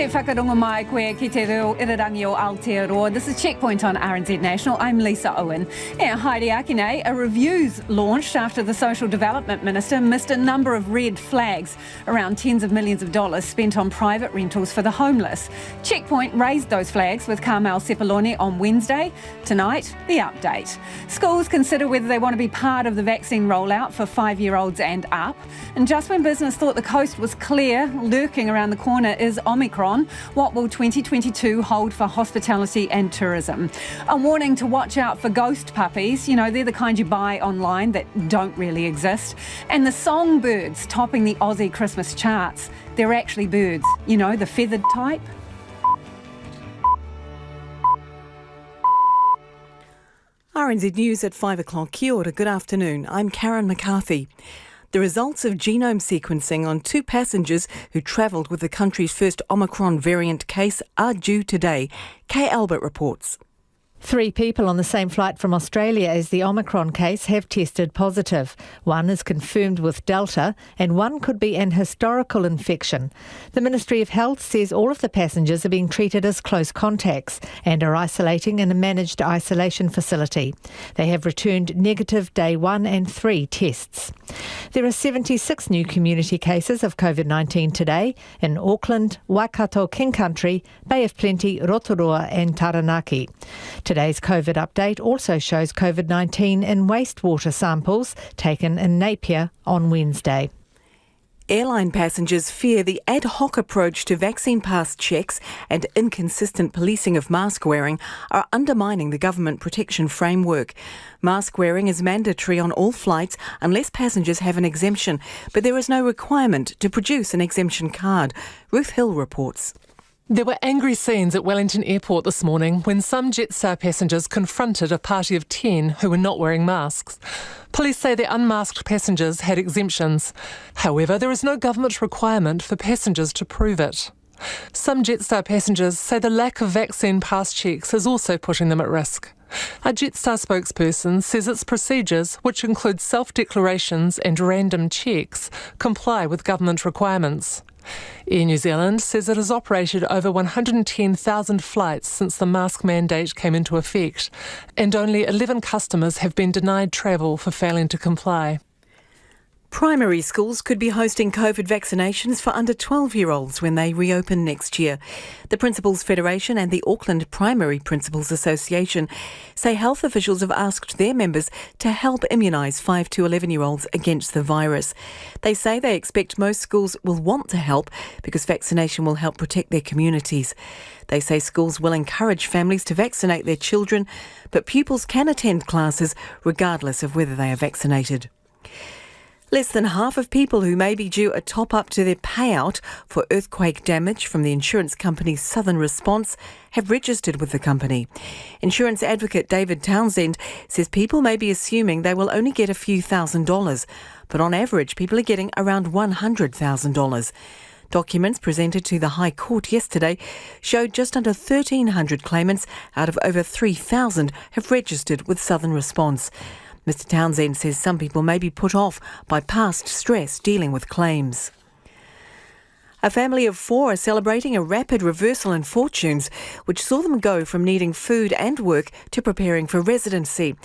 Te whakarongo mai koe ki te reo irirangi o Aotearoa. This is Checkpoint on RNZ National. I'm Lisa Owen. Haere ake nei, a review's launched after the Social Development Minister missed a number of red flags around tens of millions of dollars spent on private rentals for the homeless. Checkpoint raised those flags with Carmel Sepuloni on Wednesday. Tonight, the update. Schools consider whether they want to be part of the vaccine rollout for 5-year-olds and up. And just when business thought the coast was clear, lurking around the corner is Omicron. What will 2022 hold for hospitality and tourism? A warning to watch out for ghost puppies. You know, they're the kind you buy online that don't really exist. And the songbirds topping the Aussie Christmas charts. They're actually birds, you know, the feathered type. RNZ News at 5 o'clock. Kia ora, good afternoon. I'm Karen McCarthy. The results of genome sequencing on 2 passengers who travelled with the country's first Omicron variant case are due today. Kay Albert reports. 3 people on the same flight from Australia as the Omicron case have tested positive. 1 is confirmed with Delta and 1 could be an historical infection. The Ministry of Health says all of the passengers are being treated as close contacts and are isolating in a managed isolation facility. They have returned negative day 1 and 3 tests. There are 76 new community cases of COVID-19 today in Auckland, Waikato, King Country, Bay of Plenty, Rotorua and Taranaki. Today's COVID update also shows COVID-19 in wastewater samples taken in Napier on Wednesday. Airline passengers fear the ad hoc approach to vaccine pass checks and inconsistent policing of mask wearing are undermining the government protection framework. Mask wearing is mandatory on all flights unless passengers have an exemption, but there is no requirement to produce an exemption card. Ruth Hill reports. There were angry scenes at Wellington Airport this morning when some Jetstar passengers confronted a party of 10 who were not wearing masks. Police say the unmasked passengers had exemptions. However, there is no government requirement for passengers to prove it. Some Jetstar passengers say the lack of vaccine pass checks is also putting them at risk. A Jetstar spokesperson says its procedures, which include self-declarations and random checks, comply with government requirements. Air New Zealand says it has operated over 110,000 flights since the mask mandate came into effect, and only 11 customers have been denied travel for failing to comply. Primary schools could be hosting COVID vaccinations for under 12-year-olds when they reopen next year. The Principals Federation and the Auckland Primary Principals Association say health officials have asked their members to help immunise 5 to 11-year-olds against the virus. They say they expect most schools will want to help because vaccination will help protect their communities. They say schools will encourage families to vaccinate their children, but pupils can attend classes regardless of whether they are vaccinated. Less than half of people who may be due a top-up to their payout for earthquake damage from the insurance company's Southern Response have registered with the company. Insurance advocate David Townsend says people may be assuming they will only get a few $1,000s, but on average people are getting around $100,000. Documents presented to the High Court yesterday showed just under 1,300 claimants out of over 3,000 have registered with Southern Response. Mr Townsend says some people may be put off by past stress dealing with claims. A family of 4 are celebrating a rapid reversal in fortunes, which saw them go from needing food and work to preparing for residency.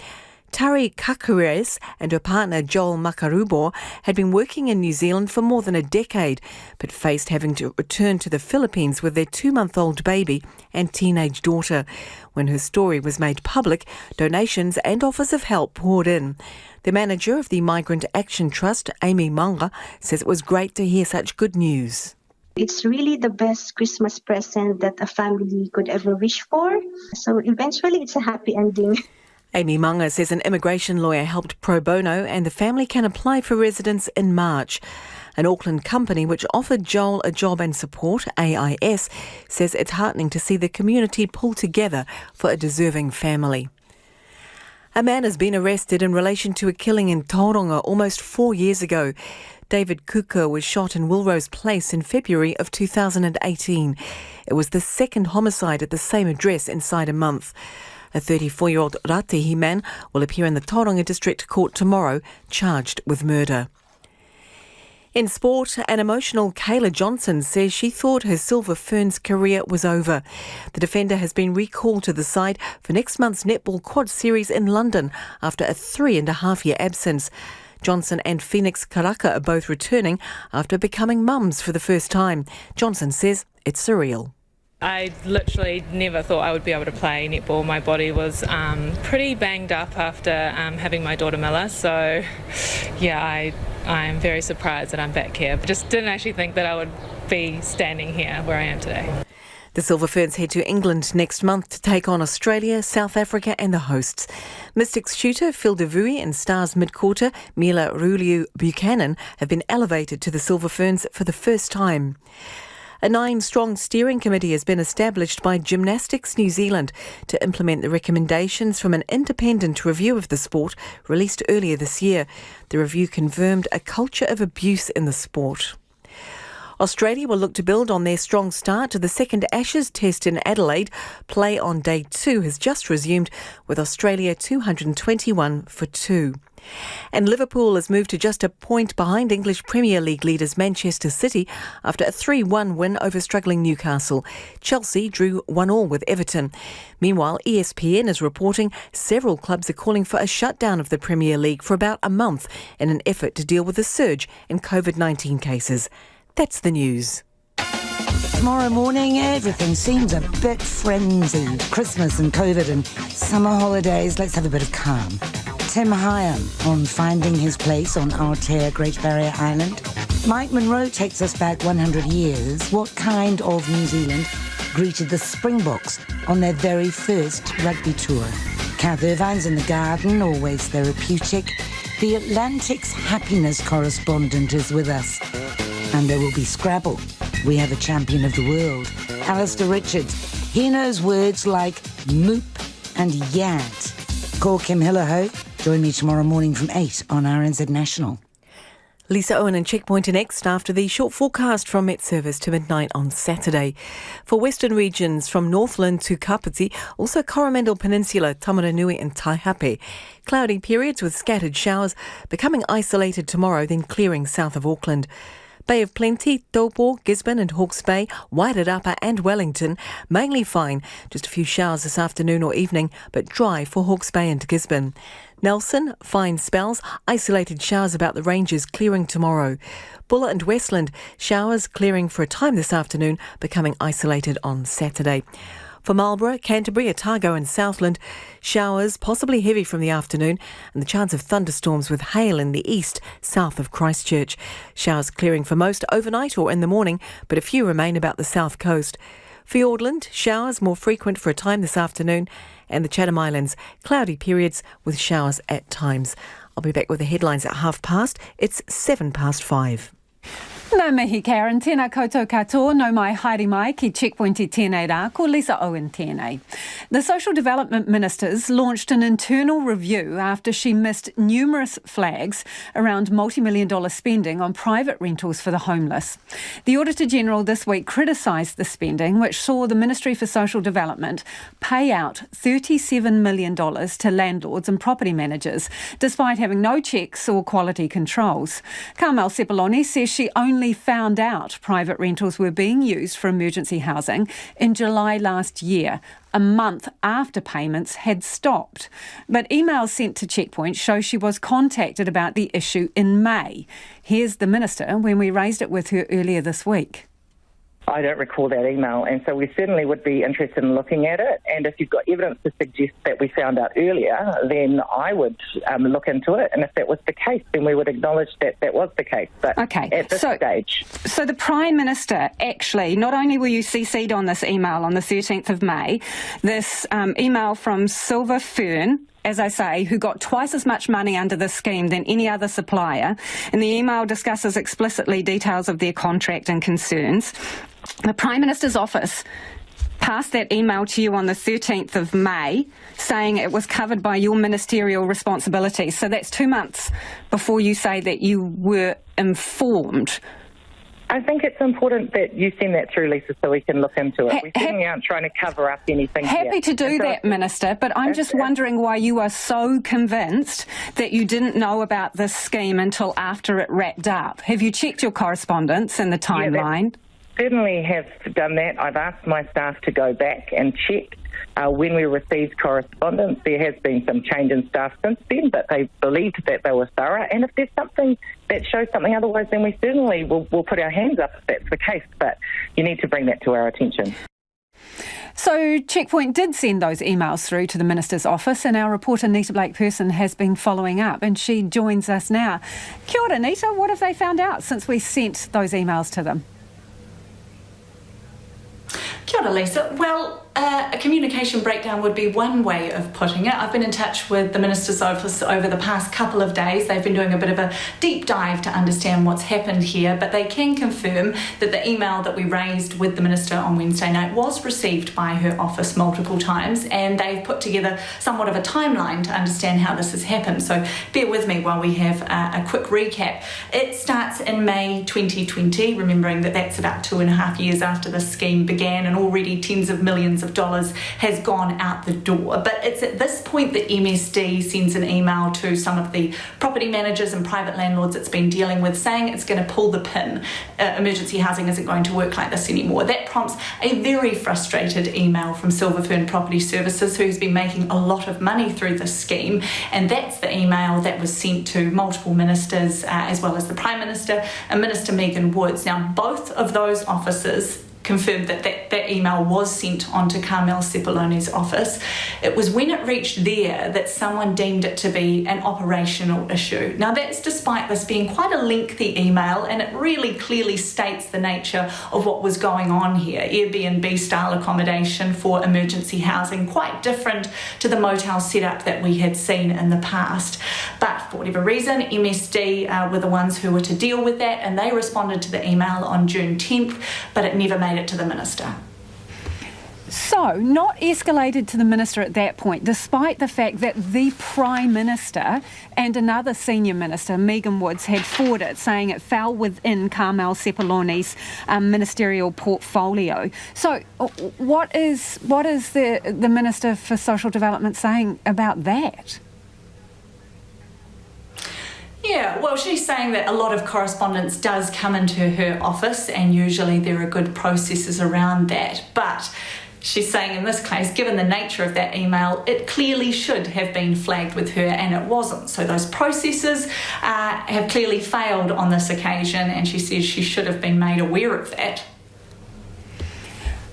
Tari Kakures and her partner Joel Makarubo had been working in New Zealand for more than a decade, but faced having to return to the Philippines with their 2-month-old baby and teenage daughter. When her story was made public, donations and offers of help poured in. The manager of the Migrant Action Trust, Amy Manga, says it was great to hear such good news. It's really the best Christmas present that a family could ever wish for. So eventually it's a happy ending. Amy Manga says an immigration lawyer helped pro bono and the family can apply for residence in March. An Auckland company which offered Joel a job and support, AIS, says it's heartening to see the community pull together for a deserving family. A man has been arrested in relation to a killing in Tauranga almost 4 years ago. David Kuka was shot in Wilrose Place in February of 2018. It was the second homicide at the same address inside a month. A 34-year-old Ratihi man will appear in the Tauranga District Court tomorrow, charged with murder. In sport, an emotional Kayla Johnson says she thought her Silver Ferns career was over. The defender has been recalled to the side for next month's netball quad series in London after a 3.5-year absence. Johnson and Phoenix Karaka are both returning after becoming mums for the first time. Johnson says it's surreal. I literally never thought I would be able to play netball. My body was pretty banged up after having my daughter Miller, so yeah, I'm very surprised that I'm back here. But just didn't actually think that I would be standing here where I am today. The Silver Ferns head to England next month to take on Australia, South Africa and the hosts. Mystics shooter Phil DeVuy and Stars midcourter Mila Ruliu Buchanan have been elevated to the Silver Ferns for the first time. A 9-strong steering committee has been established by Gymnastics New Zealand to implement the recommendations from an independent review of the sport released earlier this year. The review confirmed a culture of abuse in the sport. Australia will look to build on their strong start to the second Ashes test in Adelaide. Play on day 2 has just resumed with Australia 221-2. And Liverpool has moved to just a point behind English Premier League leaders Manchester City after a 3-1 win over struggling Newcastle. Chelsea drew 1-1 with Everton. Meanwhile, ESPN is reporting several clubs are calling for a shutdown of the Premier League for about a month in an effort to deal with the surge in COVID-19 cases. That's the news. Tomorrow morning, everything seems a bit frenzied. Christmas and COVID and summer holidays. Let's have a bit of calm. Tim Hyam on finding his place on Aotea, Great Barrier Island. Mike Monroe takes us back 100 years. What kind of New Zealand greeted the Springboks on their very first rugby tour? Kath Irvine's in the garden, always therapeutic. The Atlantic's happiness correspondent is with us. And there will be Scrabble. We have a champion of the world, Alistair Richards. He knows words like moop and yad. Call Kim Hillaho. Join me tomorrow morning from 8 on RNZ National. Lisa Owen and Checkpoint are next after the short forecast from Met Service to midnight on Saturday. For western regions from Northland to Kapiti, also Coromandel Peninsula, Tamaranui and Taihape. Cloudy periods with scattered showers, becoming isolated tomorrow, then clearing south of Auckland. Bay of Plenty, Taupo, Gisborne and Hawke's Bay, Wairarapa and Wellington, mainly fine. Just a few showers this afternoon or evening, but dry for Hawke's Bay and Gisborne. Nelson, fine spells, isolated showers about the ranges, clearing tomorrow. Bulla and Westland, showers clearing for a time this afternoon, becoming isolated on Saturday. For Marlborough, Canterbury, Otago and Southland, showers possibly heavy from the afternoon and the chance of thunderstorms with hail in the east, south of Christchurch. Showers clearing for most overnight or in the morning, but a few remain about the south coast. Fiordland, showers more frequent for a time this afternoon, and the Chatham Islands, cloudy periods with showers at times. I'll be back with the headlines at 5:30. It's 5:07. Nā mihi Karen, tēnā koutou katoa, no mai haere mai ki Checkpoint I tēnei rā, ko Lisa Owen tēnei. The Social Development Ministers launched an internal review after she missed numerous flags around multi-million-dollar spending on private rentals for the homeless. The Auditor-General this week criticised the spending, which saw the Ministry for Social Development pay out $37 million to landlords and property managers, despite having no checks or quality controls. Carmel Sepuloni says she only found out private rentals were being used for emergency housing in July last year, a month after payments had stopped. But emails sent to Checkpoint show she was contacted about the issue in May. Here's the Minister when we raised it with her earlier this week. I don't recall that email, and so we certainly would be interested in looking at it. And if you've got evidence to suggest that we found out earlier, then I would look into it. And if that was the case, then we would acknowledge that that was the case. But at this stage... So the Prime Minister actually, not only were you CC'd on this email on the 13th of May, this email from Silver Fern, as I say, who got twice as much money under the scheme than any other supplier. And the email discusses explicitly details of their contract and concerns. The Prime Minister's office passed that email to you on the 13th of May, saying it was covered by your ministerial responsibilities. So that's 2 months before you say that you were informed. I think it's important that you send that through, Lisa, so we can look into it. We certainly aren't trying to cover up anything Happy here. to do that, Minister, but I'm just wondering why you are so convinced that you didn't know about this scheme until after it wrapped up. Have you checked your correspondence and the timeline? Certainly have done that. I've asked my staff to go back and check when we received correspondence. There has been some change in staff since then, but they believed that they were thorough. And if there's something that shows something otherwise, then we certainly will put our hands up if that's the case. But you need to bring that to our attention. So Checkpoint did send those emails through to the Minister's office, and our reporter Nita Blake-Person has been following up, and she joins us now. Kia ora, Nita. What have they found out since we sent those emails to them? Kia ora, Lisa. Well, a communication breakdown would be one way of putting it. I've been in touch with the Minister's office over the past couple of days. They've been doing a bit of a deep dive to understand what's happened here, but they can confirm that the email that we raised with the Minister on Wednesday night was received by her office multiple times, and they've put together somewhat of a timeline to understand how this has happened. So bear with me while we have a quick recap. It starts in May 2020, remembering that that's about 2.5 years after the scheme began, and already tens of millions of dollars has gone out the door. But it's at this point that MSD sends an email to some of the property managers and private landlords it's been dealing with, saying it's going to pull the pin. Emergency housing isn't going to work like this anymore. That prompts a very frustrated email from Silver Fern Property Services, who's been making a lot of money through this scheme, and that's the email that was sent to multiple ministers, as well as the Prime Minister and Minister Megan Woods. Now, both of those officers confirmed that email was sent on to Carmel Cepolone's office. It was when it reached there that someone deemed it to be an operational issue. Now, that's despite this being quite a lengthy email, and it really clearly states the nature of what was going on here. Airbnb-style accommodation for emergency housing, quite different to the motel setup that we had seen in the past. But for whatever reason, MSD were the ones who were to deal with that, and they responded to the email on June 10th, but it never made it to the Minister. So, not escalated to the Minister at that point, despite the fact that the Prime Minister and another senior minister, Megan Woods, had forwarded it, saying it fell within Carmel Cepolone's ministerial portfolio. So, what is the Minister for Social Development saying about that? Yeah, well, she's saying that a lot of correspondence does come into her office, and usually there are good processes around that. But she's saying in this case, given the nature of that email, it clearly should have been flagged with her, and it wasn't. So those processes have clearly failed on this occasion, and she says she should have been made aware of that.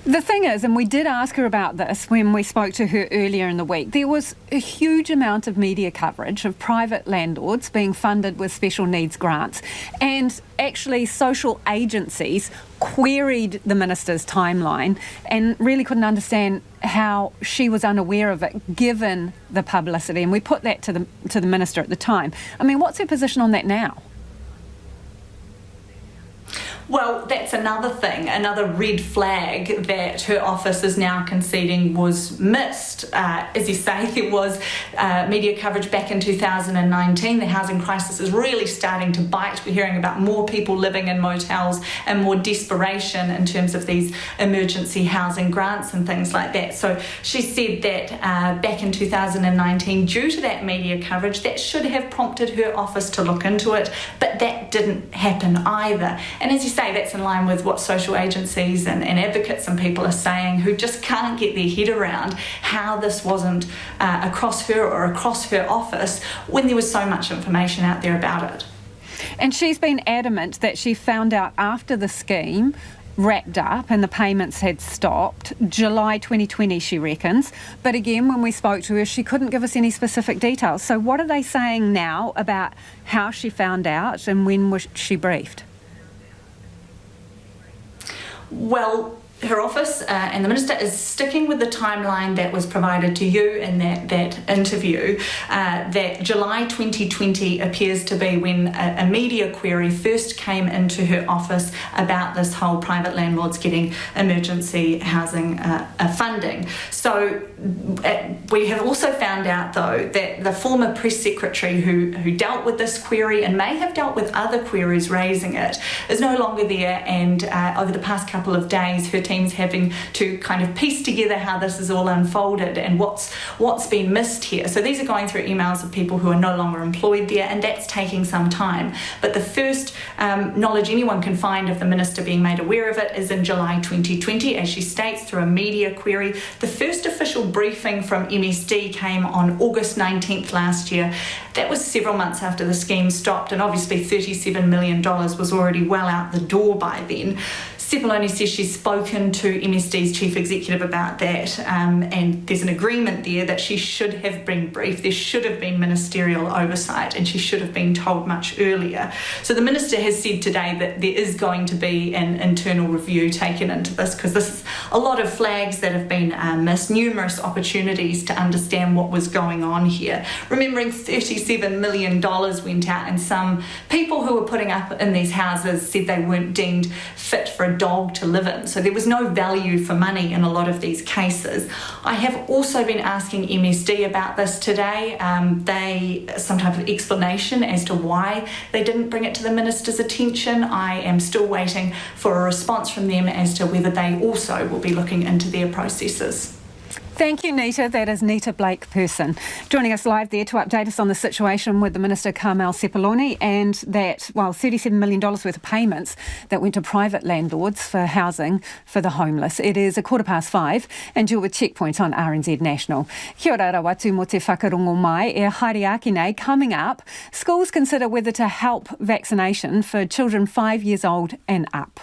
The thing is, and we did ask her about this when we spoke to her earlier in the week, there was a huge amount of media coverage of private landlords being funded with special needs grants, and actually social agencies queried the Minister's timeline and really couldn't understand how she was unaware of it given the publicity, and we put that to the Minister at the time. I mean, what's her position on that now? Well, that's another thing, another red flag that her office is now conceding was missed. As you say, there was media coverage back in 2019. The housing crisis is really starting to bite. We're hearing about more people living in motels and more desperation in terms of these emergency housing grants and things like that. So she said that back in 2019, due to that media coverage, that should have prompted her office to look into it, but that didn't happen either. And as you say, that's in line with what social agencies and advocates and people are saying, who just can't get their head around how this wasn't across her or across her office when there was so much information out there about it. And she's been adamant that she found out after the scheme wrapped up and the payments had stopped, July 2020, she reckons. But again, when we spoke to her, she couldn't give us any specific details. So what are they saying now about how she found out and when was she briefed? Well, her office and the Minister is sticking with the timeline that was provided to you in that interview, that July 2020 appears to be when a media query first came into her office about this whole private landlords getting emergency housing funding. So we have also found out, though, that the former press secretary who dealt with this query and may have dealt with other queries raising it is no longer there, and over the past couple of days her team's having to kind of piece together how this is all unfolded and what's been missed here. So these are going through emails of people who are no longer employed there, and that's taking some time. But the first knowledge anyone can find of the Minister being made aware of it is in July 2020, as she states, through a media query. The first official briefing from MSD came on August 19th last year. That was several months after the scheme stopped, and obviously $37 million was already well out the door by then. Cepoloni says she's spoken to MSD's chief executive about that, and there's an agreement there that she should have been briefed. There should have been ministerial oversight, and she should have been told much earlier. So the Minister has said today that there is going to be an internal review taken into this, because this is a lot of flags that have been missed, numerous opportunities to understand what was going on here. Remembering $37 million went out, and some people who were putting up in these houses said they weren't deemed fit for a dog to live in. So there was no value for money in a lot of these cases. I have also been asking MSD about this today. Some type of explanation as to why they didn't bring it to the Minister's attention. I am still waiting for a response from them as to whether they also will be looking into their processes. Thank you, Nita. That is Nita Blake-Person. Joining us live there to update us on the situation with the Minister Carmel Cepoloni, and that, $37 million worth of payments that went to private landlords for housing for the homeless. It is 5:15 and you're with Checkpoint on RNZ National. Kia ora rawatu mo te whakarongo mai e haere ake nei. Coming up, schools consider whether to help vaccination for children 5 years old and up.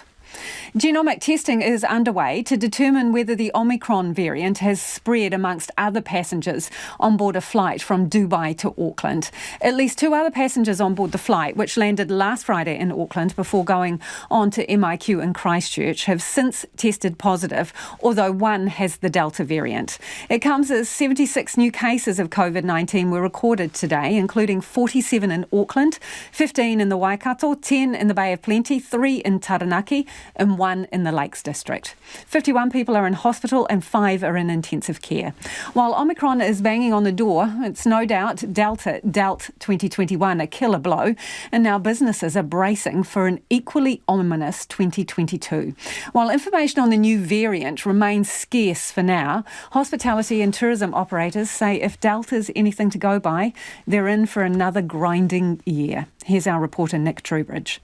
Genomic testing is underway to determine whether the Omicron variant has spread amongst other passengers on board a flight from Dubai to Auckland. At least 2 other passengers on board the flight, which landed last Friday in Auckland before going on to MIQ in Christchurch, have since tested positive, although one has the Delta variant. It comes as 76 new cases of COVID-19 were recorded today, including 47 in Auckland, 15 in the Waikato, 10 in the Bay of Plenty, 3 in Taranaki, and 1 in the Lakes District. 51 people are in hospital and 5 are in intensive care. While Omicron is banging on the door, it's no doubt Delta dealt 2021 a killer blow, and now businesses are bracing for an equally ominous 2022. While information on the new variant remains scarce for now, hospitality and tourism operators say if Delta's anything to go by, they're in for another grinding year. Here's our reporter Nick Trubridge.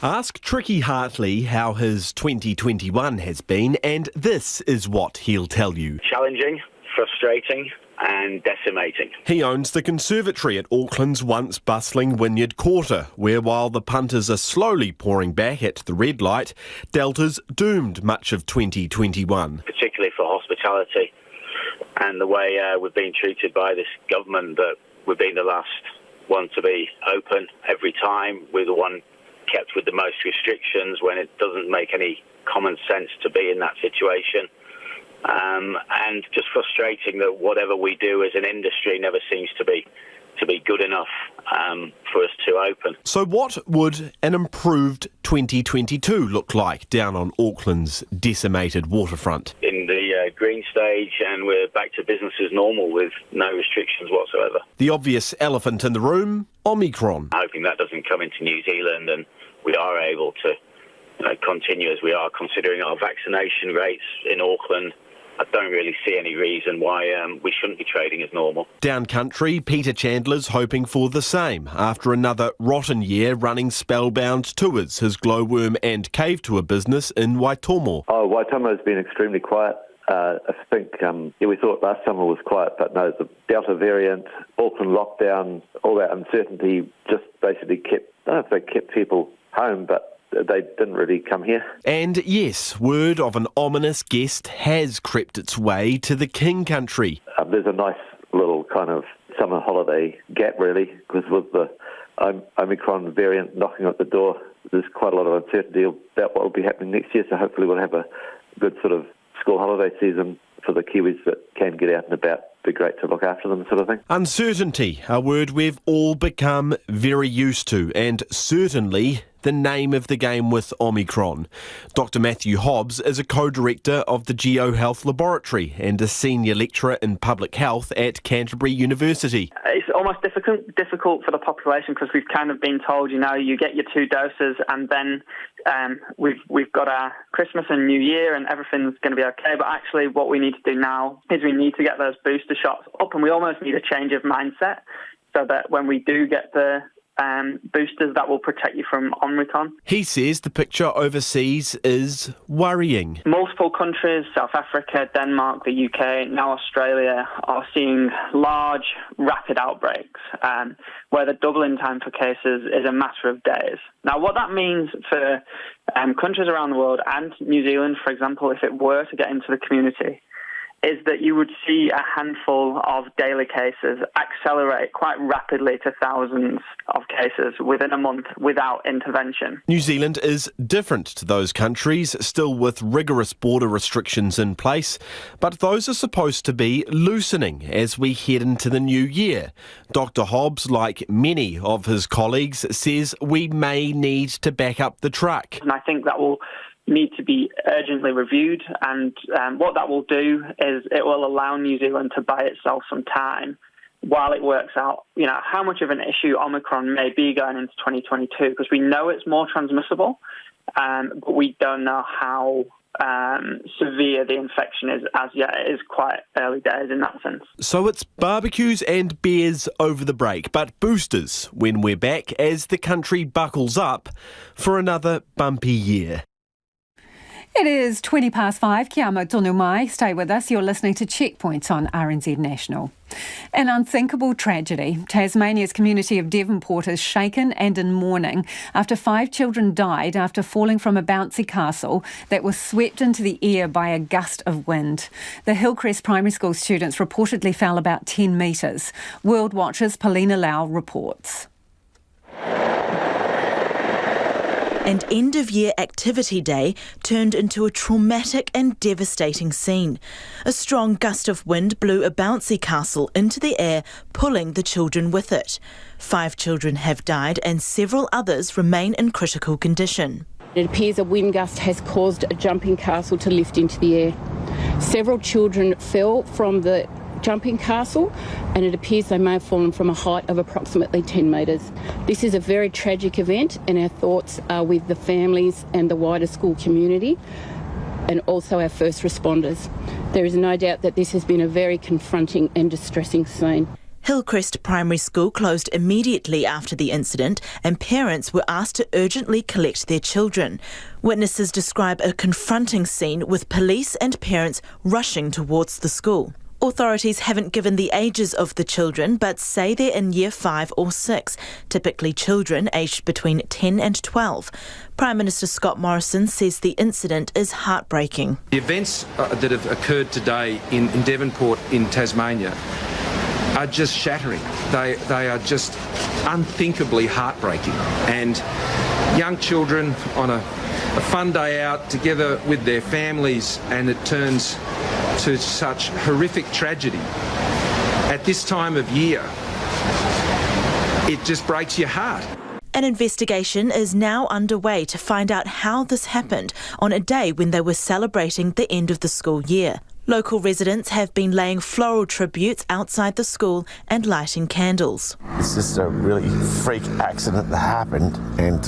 Ask Tricky Hartley how his 2021 has been, and this is what he'll tell you. Challenging, frustrating and decimating. He owns the conservatory at Auckland's once bustling Wynyard Quarter, where while the punters are slowly pouring back at the red light, Delta's doomed much of 2021. Particularly for hospitality and the way we've been treated by this government, that we've been the last one to be open every time. We're the one kept with the most restrictions when it doesn't make any common sense to be in that situation. And just frustrating that whatever we do as an industry never seems to be good enough for us to open. So what would an improved 2022 look like down on Auckland's decimated waterfront? In the green stage, and we're back to business as normal with no restrictions whatsoever. The obvious elephant in the room, Omicron. Hoping that doesn't come into New Zealand and we are able to continue as we are, considering our vaccination rates in Auckland. I don't really see any reason why we shouldn't be trading as normal. Down country, Peter Chandler's hoping for the same after another rotten year running spellbound tours, his glowworm and cave tour business in Waitomo. Waitomo has been extremely quiet. I think we thought last summer was quiet, but no, the Delta variant, Auckland lockdown, all that uncertainty just basically kept people home, but they didn't really come here. And yes, word of an ominous guest has crept its way to the King Country. There's a nice little kind of summer holiday gap, really, because with the Omicron variant knocking at the door, there's quite a lot of uncertainty about what will be happening next year, so hopefully we'll have a good sort of school holiday season for the Kiwis that can get out and about. Be great to look after them, sort of thing. Uncertainty, a word we've all become very used to, and certainly the name of the game with Omicron. Dr. Matthew Hobbs is a co-director of the GeoHealth Laboratory and a senior lecturer in public health at Canterbury University. It's almost difficult for the population because we've kind of been told, you get your 2 doses and then we've got our Christmas and New Year and everything's going to be okay. But actually what we need to do now is we need to get those booster shots up, and we almost need a change of mindset so that when we do get the boosters, that will protect you from Omicron. He says the picture overseas is worrying. Multiple countries, South Africa, Denmark, the UK, now Australia, are seeing large, rapid outbreaks where the doubling time for cases is a matter of days. Now, what that means for countries around the world and New Zealand, for example, if it were to get into the community, is that you would see a handful of daily cases accelerate quite rapidly to thousands of cases within a month without intervention. New Zealand is different to those countries, still with rigorous border restrictions in place, but those are supposed to be loosening as we head into the new year. Dr. Hobbs, like many of his colleagues, says we may need to back up the truck. And I think that will need to be urgently reviewed, and what that will do is it will allow New Zealand to buy itself some time while it works out, how much of an issue Omicron may be going into 2022, because we know it's more transmissible, but we don't know how severe the infection is as yet. It is quite early days in that sense. So it's barbecues and beers over the break, but boosters when we're back as the country buckles up for another bumpy year. It is 5:20. Kia amo tonu mai. Stay with us. You're listening to Checkpoints on RNZ National. An unthinkable tragedy. Tasmania's community of Devonport is shaken and in mourning after 5 children died after falling from a bouncy castle that was swept into the air by a gust of wind. The Hillcrest Primary School students reportedly fell about 10 metres. World Watch's Paulina Lau reports. And end-of-year activity day turned into a traumatic and devastating scene. A strong gust of wind blew a bouncy castle into the air, pulling the children with it. 5 children have died and several others remain in critical condition. It appears a wind gust has caused a jumping castle to lift into the air. Several children fell from the jumping castle, and it appears they may have fallen from a height of approximately 10 metres. This is a very tragic event, and our thoughts are with the families and the wider school community, and also our first responders. There is no doubt that this has been a very confronting and distressing scene. Hillcrest Primary School closed immediately after the incident, and parents were asked to urgently collect their children. Witnesses describe a confronting scene with police and parents rushing towards the school. Authorities haven't given the ages of the children, but say they're in year 5 or 6, typically children aged between 10 and 12. Prime Minister Scott Morrison says the incident is heartbreaking. The events that have occurred today in Devonport in Tasmania are just shattering. They are just unthinkably heartbreaking. And young children on a fun day out together with their families, and it turns to such horrific tragedy. At this time of year, it just breaks your heart. An investigation is now underway to find out how this happened on a day when they were celebrating the end of the school year. Local residents have been laying floral tributes outside the school and lighting candles. It's just a really freak accident that happened, and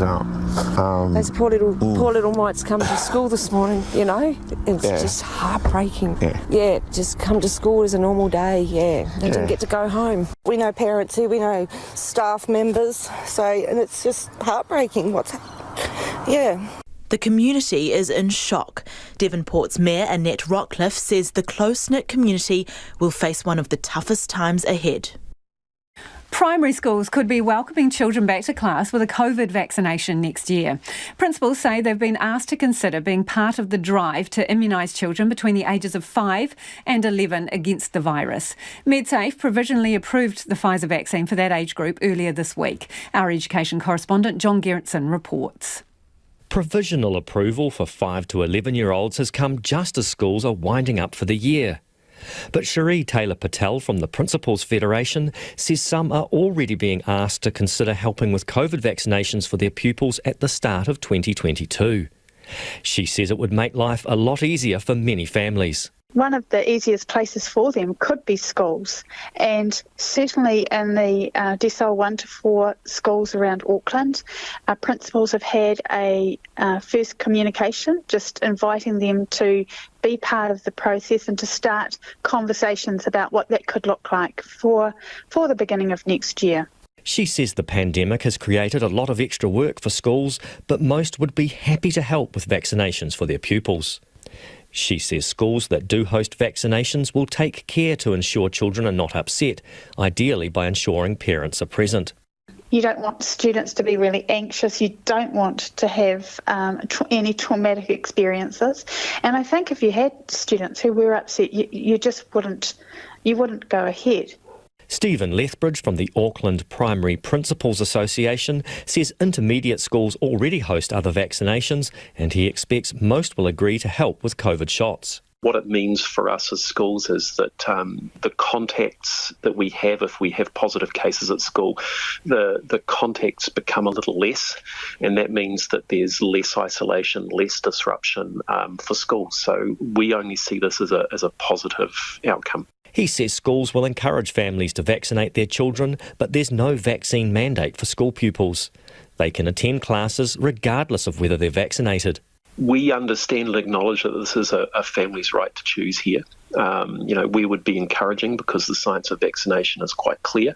those poor little mites come to school this morning. It's just heartbreaking. Yeah, just come to school as a normal day. They didn't get to go home. We know parents here, we know staff members, and it's just heartbreaking. The community is in shock. Devonport's Mayor Annette Rockcliffe says the close-knit community will face one of the toughest times ahead. Primary schools could be welcoming children back to class with a COVID vaccination next year. Principals say they've been asked to consider being part of the drive to immunise children between the ages of 5 and 11 against the virus. MedSafe provisionally approved the Pfizer vaccine for that age group earlier this week. Our education correspondent John Gerritsen reports. Provisional approval for 5 to 11-year-olds has come just as schools are winding up for the year. But Cherie Taylor-Patel from the Principals Federation says some are already being asked to consider helping with COVID vaccinations for their pupils at the start of 2022. She says it would make life a lot easier for many families. One of the easiest places for them could be schools, and certainly in the decile 1 to 4 schools around Auckland, principals have had a first communication, just inviting them to be part of the process and to start conversations about what that could look like for the beginning of next year. She says the pandemic has created a lot of extra work for schools, but most would be happy to help with vaccinations for their pupils. She says schools that do host vaccinations will take care to ensure children are not upset, ideally by ensuring parents are present. You don't want students to be really anxious. You don't want to have any traumatic experiences. And I think if you had students who were upset, you just wouldn't go ahead. Stephen Lethbridge from the Auckland Primary Principals Association says intermediate schools already host other vaccinations, and he expects most will agree to help with COVID shots. What it means for us as schools is that the contacts that we have, if we have positive cases at school, the contacts become a little less, and that means that there's less isolation, less disruption for schools. So we only see this as a positive outcome. He says schools will encourage families to vaccinate their children, but there's no vaccine mandate for school pupils. They can attend classes regardless of whether they're vaccinated. We understand and acknowledge that this is a family's right to choose here. We would be encouraging because the science of vaccination is quite clear.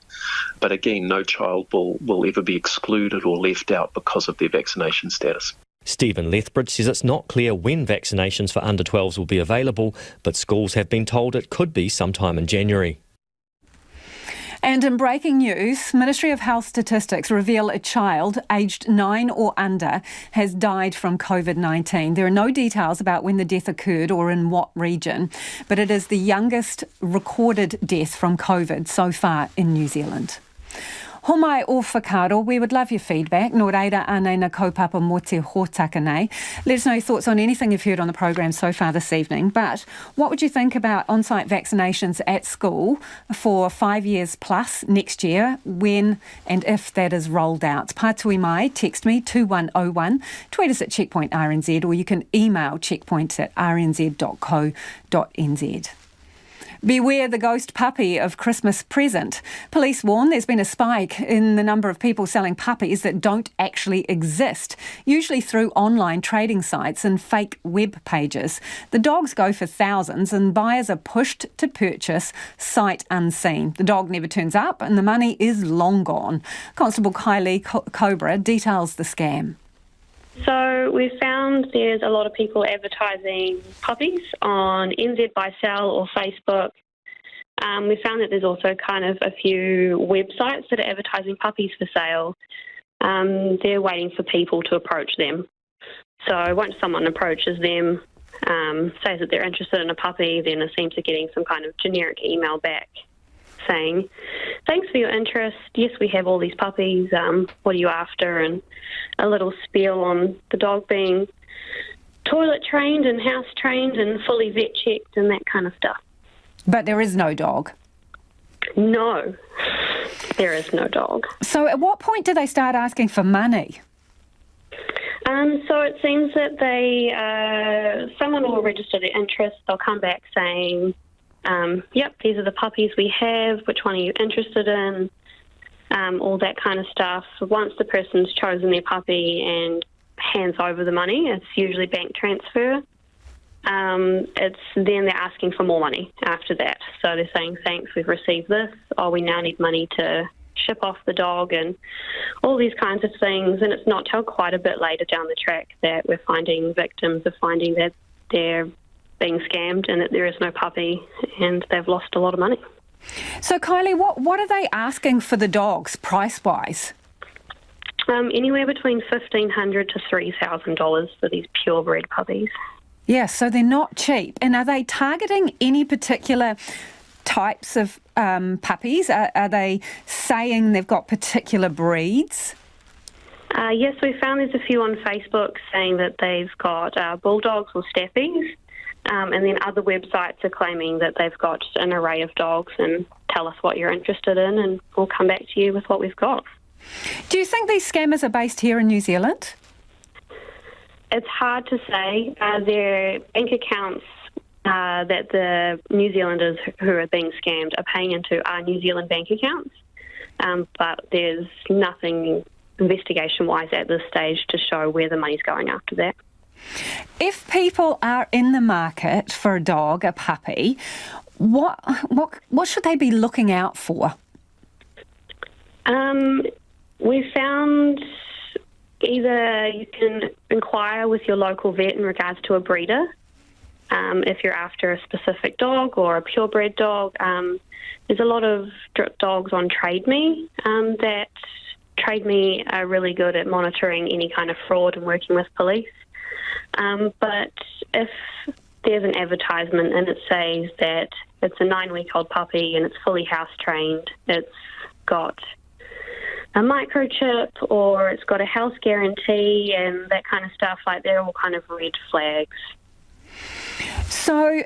But again, no child will ever be excluded or left out because of their vaccination status. Stephen Lethbridge says it's not clear when vaccinations for under 12s will be available, but schools have been told it could be sometime in January. And in breaking news, Ministry of Health statistics reveal a child aged 9 or under has died from COVID-19. There are no details about when the death occurred or in what region, but it is the youngest recorded death from COVID so far in New Zealand. Homai o whakaaro, we would love your feedback. Nō reira anei na kaupapa mō te hōtaka nei. Let us know your thoughts on anything you've heard on the programme so far this evening. But what would you think about on-site vaccinations at school for 5 years plus next year, when and if that is rolled out? Pātui mai, text me 2101, tweet us at Checkpoint RNZ, or you can email checkpoint@rnz.co.nz. Beware the ghost puppy of Christmas present. Police warn there's been a spike in the number of people selling puppies that don't actually exist, usually through online trading sites and fake web pages. The dogs go for thousands and buyers are pushed to purchase sight unseen. The dog never turns up and the money is long gone. Constable Kylie Cobra details the scam. So we've found there's a lot of people advertising puppies on NZ Buy Sell or Facebook. We found that there's also kind of a few websites that are advertising puppies for sale. They're waiting for people to approach them. So once someone approaches them, says that they're interested in a puppy, then it seems they're getting some kind of generic email back saying, thanks for your interest. Yes, we have all these puppies. What are you after? And a little spiel on the dog being toilet trained and house trained and fully vet checked and that kind of stuff. But there is no dog? No, there is no dog. So at what point do they start asking for money? So it seems that someone will register their interest. They'll come back saying, yep, these are the puppies we have. Which one are you interested in? All that kind of stuff. Once the person's chosen their puppy and hands over the money, it's usually bank transfer. Then they're asking for more money after that. So they're saying, thanks, we've received this. Oh, we now need money to ship off the dog and all these kinds of things. And it's not till quite a bit later down the track that we're finding victims are finding that they're being scammed and that there is no puppy and they've lost a lot of money. So Kylie, what are they asking for the dogs price-wise? Anywhere between $1,500 to $3,000 for these purebred puppies. Yeah, so they're not cheap. And are they targeting any particular types of puppies? Are they saying they've got particular breeds? Yes, we found there's a few on Facebook saying that they've got bulldogs or staffies, and then other websites are claiming that they've got an array of dogs and tell us what you're interested in and we'll come back to you with what we've got. Do you think these scammers are based here in New Zealand? It's hard to say. Their bank accounts that the New Zealanders who are being scammed are paying into are New Zealand bank accounts, but there's nothing investigation-wise at this stage to show where the money's going after that. If people are in the market for a dog, a puppy, what should they be looking out for? We found either you can inquire with your local vet in regards to a breeder, if you're after a specific dog or a purebred dog. There's a lot of dogs on Trade Me that Trade Me are really good at monitoring any kind of fraud and working with police. But if there's an advertisement and it says that it's a 9-week-old puppy and it's fully house-trained, it's got a microchip or it's got a health guarantee and that kind of stuff, like they're all kind of red flags. So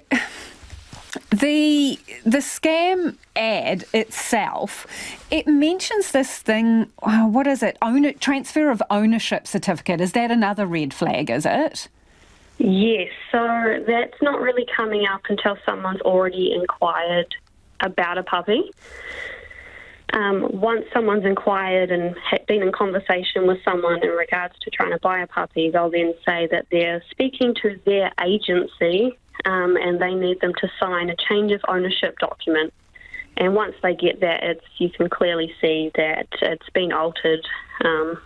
the scam ad itself, it mentions this thing, what is it, transfer of ownership certificate. Is that another red flag, is it? Yes, so that's not really coming up until someone's already inquired about a puppy. Once someone's inquired and been in conversation with someone in regards to trying to buy a puppy, they'll then say that they're speaking to their agency and they need them to sign a change of ownership document. And once they get that, you can clearly see that it's been altered.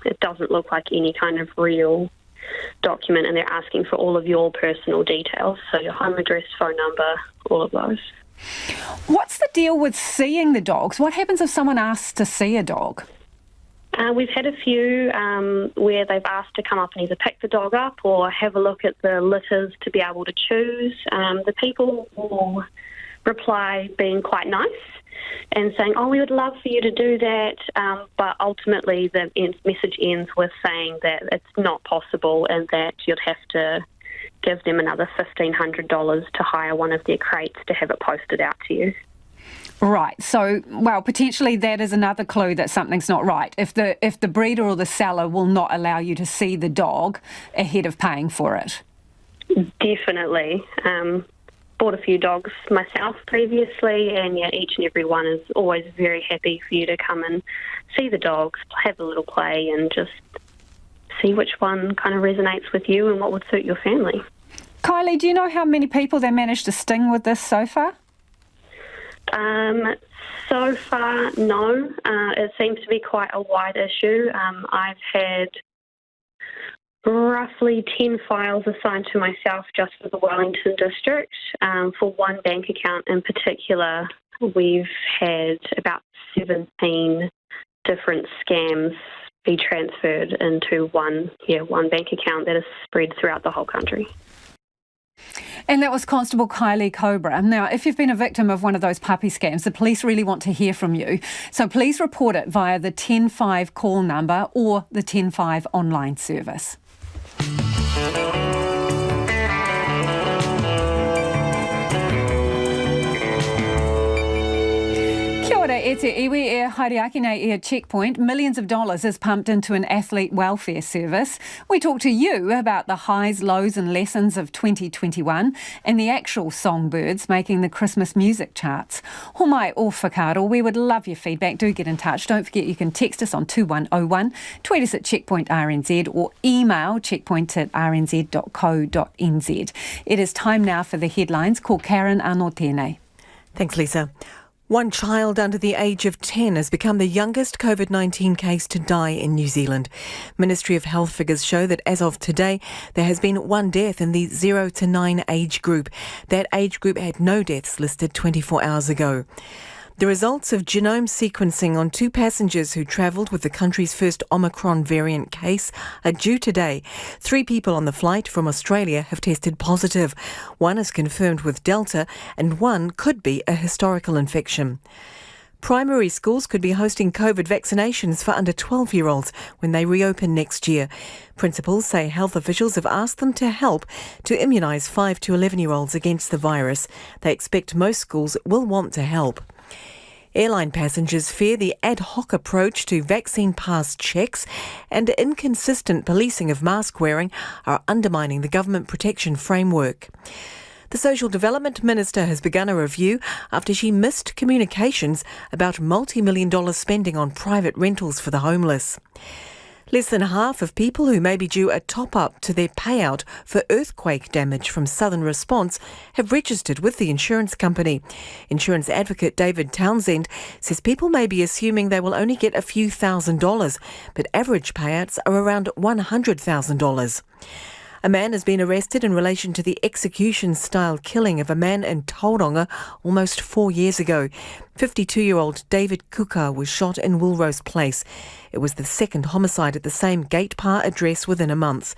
It doesn't look like any kind of real document, and they're asking for all of your personal details, so your home address, phone number, all of those. What's the deal with seeing the dogs? What happens if someone asks to see a dog? We've had a few where they've asked to come up and either pick the dog up or have a look at the litters to be able to choose. The people will reply being quite nice and saying, oh, we would love for you to do that, but ultimately the message ends with saying that it's not possible and that you'd have to give them another $1,500 to hire one of their crates to have it posted out to you. Right. So, well, potentially that is another clue that something's not right. If the breeder or the seller will not allow you to see the dog ahead of paying for it. Definitely. Bought a few dogs myself previously, and yeah, each and every one is always very happy for you to come and see the dogs, have a little play, and just see which one kind of resonates with you and what would suit your family. Kylie, do you know how many people they managed to sting with this so far? So far, no. It seems to be quite a wide issue. I've had roughly 10 files assigned to myself just for the Wellington district. For one bank account in particular, we've had about 17 different scams be transferred into one bank account that is spread throughout the whole country. And that was Constable Kylie Cobra. Now, if you've been a victim of one of those puppy scams, the police really want to hear from you. So please report it via the 105 call number or the 105 online service. Kia ora, e te iwi e haere nei e Checkpoint. Millions of dollars is pumped into an athlete welfare service. We talk to you about the highs, lows and lessons of 2021 and the actual songbirds making the Christmas music charts. Homicide o whakaaro, we would love your feedback. Do get in touch. Don't forget you can text us on 2101, tweet us at Checkpoint RNZ or email checkpoint@rnz.co.nz. It is time now for the headlines. Ko Karen anō tēnei. Thanks, Lisa. One child under the age of 10 has become the youngest COVID-19 case to die in New Zealand. Ministry of Health figures show that as of today, there has been one death in the 0 to 9 age group. That age group had no deaths listed 24 hours ago. The results of genome sequencing on 2 passengers who travelled with the country's first Omicron variant case are due today. 3 people on the flight from Australia have tested positive. 1 is confirmed with Delta and 1 could be a historical infection. Primary schools could be hosting COVID vaccinations for under 12-year-olds when they reopen next year. Principals say health officials have asked them to help to immunise 5 to 11-year-olds against the virus. They expect most schools will want to help. Airline passengers fear the ad hoc approach to vaccine pass checks and inconsistent policing of mask wearing are undermining the government protection framework. The Social Development Minister has begun a review after she missed communications about multi-million-dollar spending on private rentals for the homeless. Less than half of people who may be due a top-up to their payout for earthquake damage from Southern Response have registered with the insurance company. Insurance advocate David Townsend says people may be assuming they will only get a few $1,000s, but average payouts are around $100,000. A man has been arrested in relation to the execution-style killing of a man in Tauranga almost 4 years ago. 52-year-old David Kuka was shot in Woolrose Place. It was the second homicide at the same gate par address within a month.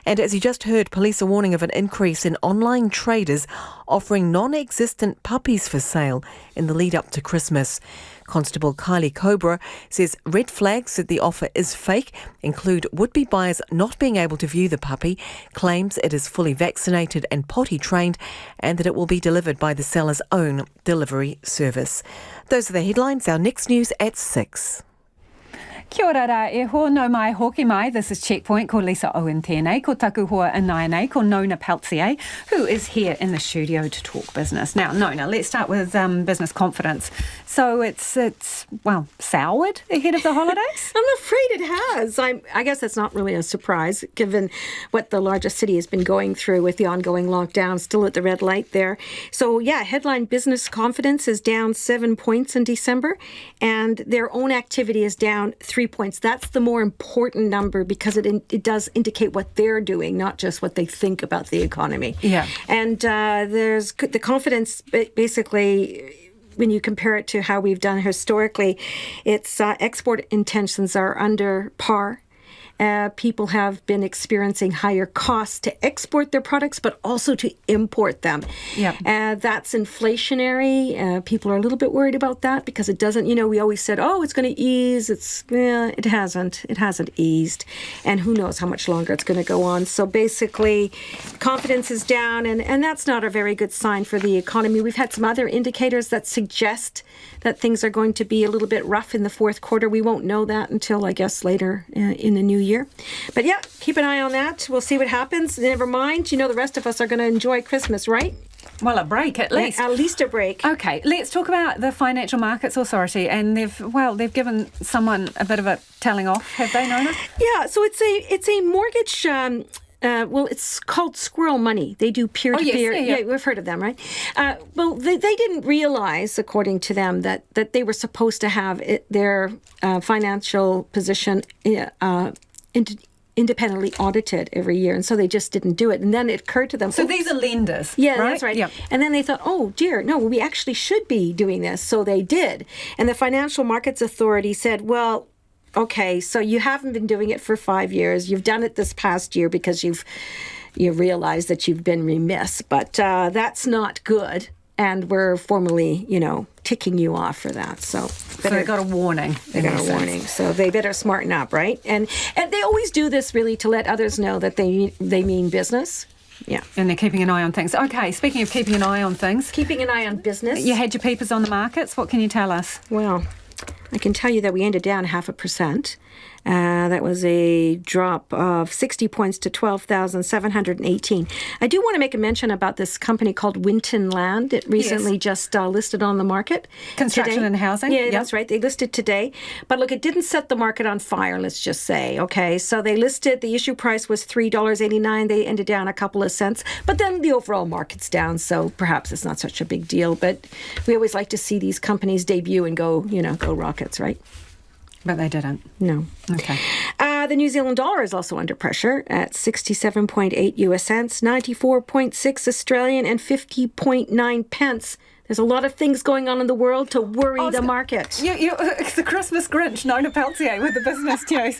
And as you just heard, police are warning of an increase in online traders offering non-existent puppies for sale in the lead up to Christmas. Constable Kylie Cobra says red flags that the offer is fake include would-be buyers not being able to view the puppy, claims it is fully vaccinated and potty trained, and that it will be delivered by the seller's own delivery service. Those are the headlines. Our next news at 6. Kia ora rā e ho, no mai hoki mai. This is Checkpoint, ko Lisa Owen tēnei, ko taku hoa anai ko Nona Peltier, who is here in the studio to talk business. Now, Nona, let's start with business confidence. So it's soured ahead of the holidays? I'm afraid it has. I guess that's not really a surprise, given what the largest city has been going through with the ongoing lockdown, still at the red light there. So, yeah, headline business confidence is down 7 points in December, and their own activity is down 3 points. That's the more important number because it does indicate what they're doing, not just what they think about the economy. Yeah. And there's the confidence, basically, when you compare it to how we've done historically, its export intentions are under par. People have been experiencing higher costs to export their products, but also to import them. Yep. That's inflationary. People are a little bit worried about that because it doesn't, we always said, it's going to ease. It hasn't. It hasn't eased. And who knows how much longer it's going to go on. So basically, confidence is down, and that's not a very good sign for the economy. We've had some other indicators that suggest that things are going to be a little bit rough in the fourth quarter. We won't know that until, I guess, later in the new year. But yeah, keep an eye on that. We'll see what happens. Never mind. The rest of us are going to enjoy Christmas, right? Well, a break at least. At least a break. Okay, let's talk about the Financial Markets Authority, and they've given someone a bit of a telling off, have they, Nona? Yeah, so it's a mortgage. It's called Squirrel Money. They do peer-to-peer. Oh, yes. Yeah, we've heard of them, right? They didn't realize, according to them, that they were supposed to have their financial position independently audited every year, and so they just didn't do it. And then it occurred to them. So these are lenders, yeah, right? That's right. Yep. And then they thought, oh dear, no, we actually should be doing this. So they did. And the Financial Markets Authority said, well, okay, so you haven't been doing it for 5 years. You've done it this past year because you've realized that you've been remiss, but that's not good. And we're formally, ticking you off for that. So they got a warning. They got a warning. So they better smarten up, right? And they always do this really to let others know that they mean business. Yeah. And they're keeping an eye on things. Okay, speaking of keeping an eye on things. Keeping an eye on business. You had your peepers on the markets. What can you tell us? Well, I can tell you that we ended down 0.5%. That was a drop of 60 points to 12,718. I do want to make a mention about this company called Winton Land. It recently just listed on the market. Construction today. and housing. Yeah, that's right. They listed today. But look, it didn't set the market on fire, let's just say. Okay, so they listed, the issue price was $3.89. They ended down a couple of cents. But then the overall market's down, so perhaps it's not such a big deal. But we always like to see these companies debut and go rockets, right? But they didn't. No. Okay. The New Zealand dollar is also under pressure at 67.8 US cents, 94.6 Australian, and 50.9 pence. There's a lot of things going on in the world to worry the market. It's the Christmas Grinch, Nona Peltier with the business news.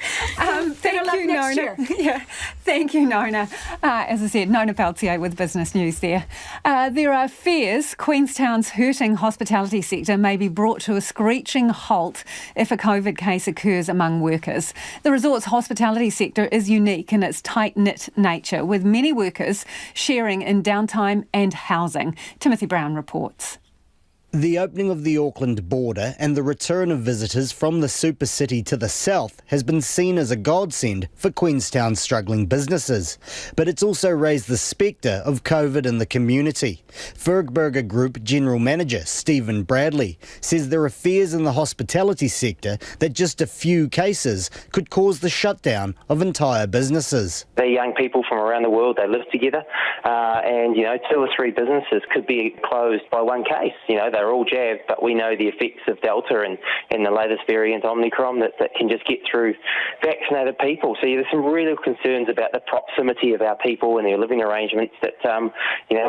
Thank you, Nona. Yeah, thank you, Nona. As I said, Nona Peltier with business news there. There are fears Queenstown's hurting hospitality sector may be brought to a screeching halt if a COVID case occurs among workers. The resort's hospitality sector is unique in its tight-knit nature, with many workers sharing in downtime and housing. Timothy Brown reports. The opening of the Auckland border and the return of visitors from the super city to the south has been seen as a godsend for Queenstown's struggling businesses. But it's also raised the spectre of COVID in the community. Fergberger Group General Manager Stephen Bradley says there are fears in the hospitality sector that just a few cases could cause the shutdown of entire businesses. They're young people from around the world, they live together, and 2 or 3 businesses could be closed by one case. They're all jabbed, but we know the effects of Delta and the latest variant Omicron that can just get through vaccinated people. So there's some real concerns about the proximity of our people and their living arrangements that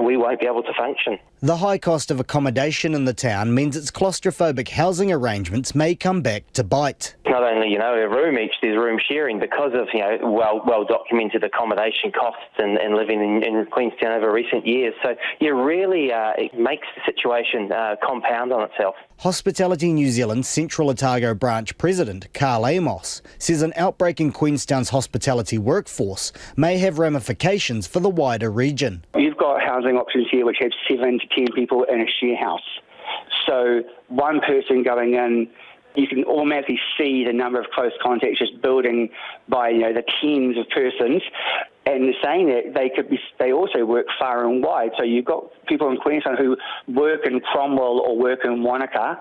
we won't be able to function. The high cost of accommodation in the town means its claustrophobic housing arrangements may come back to bite. Not only, a room each, there's room sharing because of, well-documented accommodation costs and living in Queenstown over recent years. So, really, it makes the situation compound on itself. Hospitality New Zealand Central Otago Branch President Carl Amos says an outbreak in Queenstown's hospitality workforce may have ramifications for the wider region. You've got housing options here which have 7 to 10 people in a share house. So one person going in, you can automatically see the number of close contacts just building by the tens of persons. And saying that they also work far and wide. So you've got people in Queensland who work in Cromwell or work in Wanaka,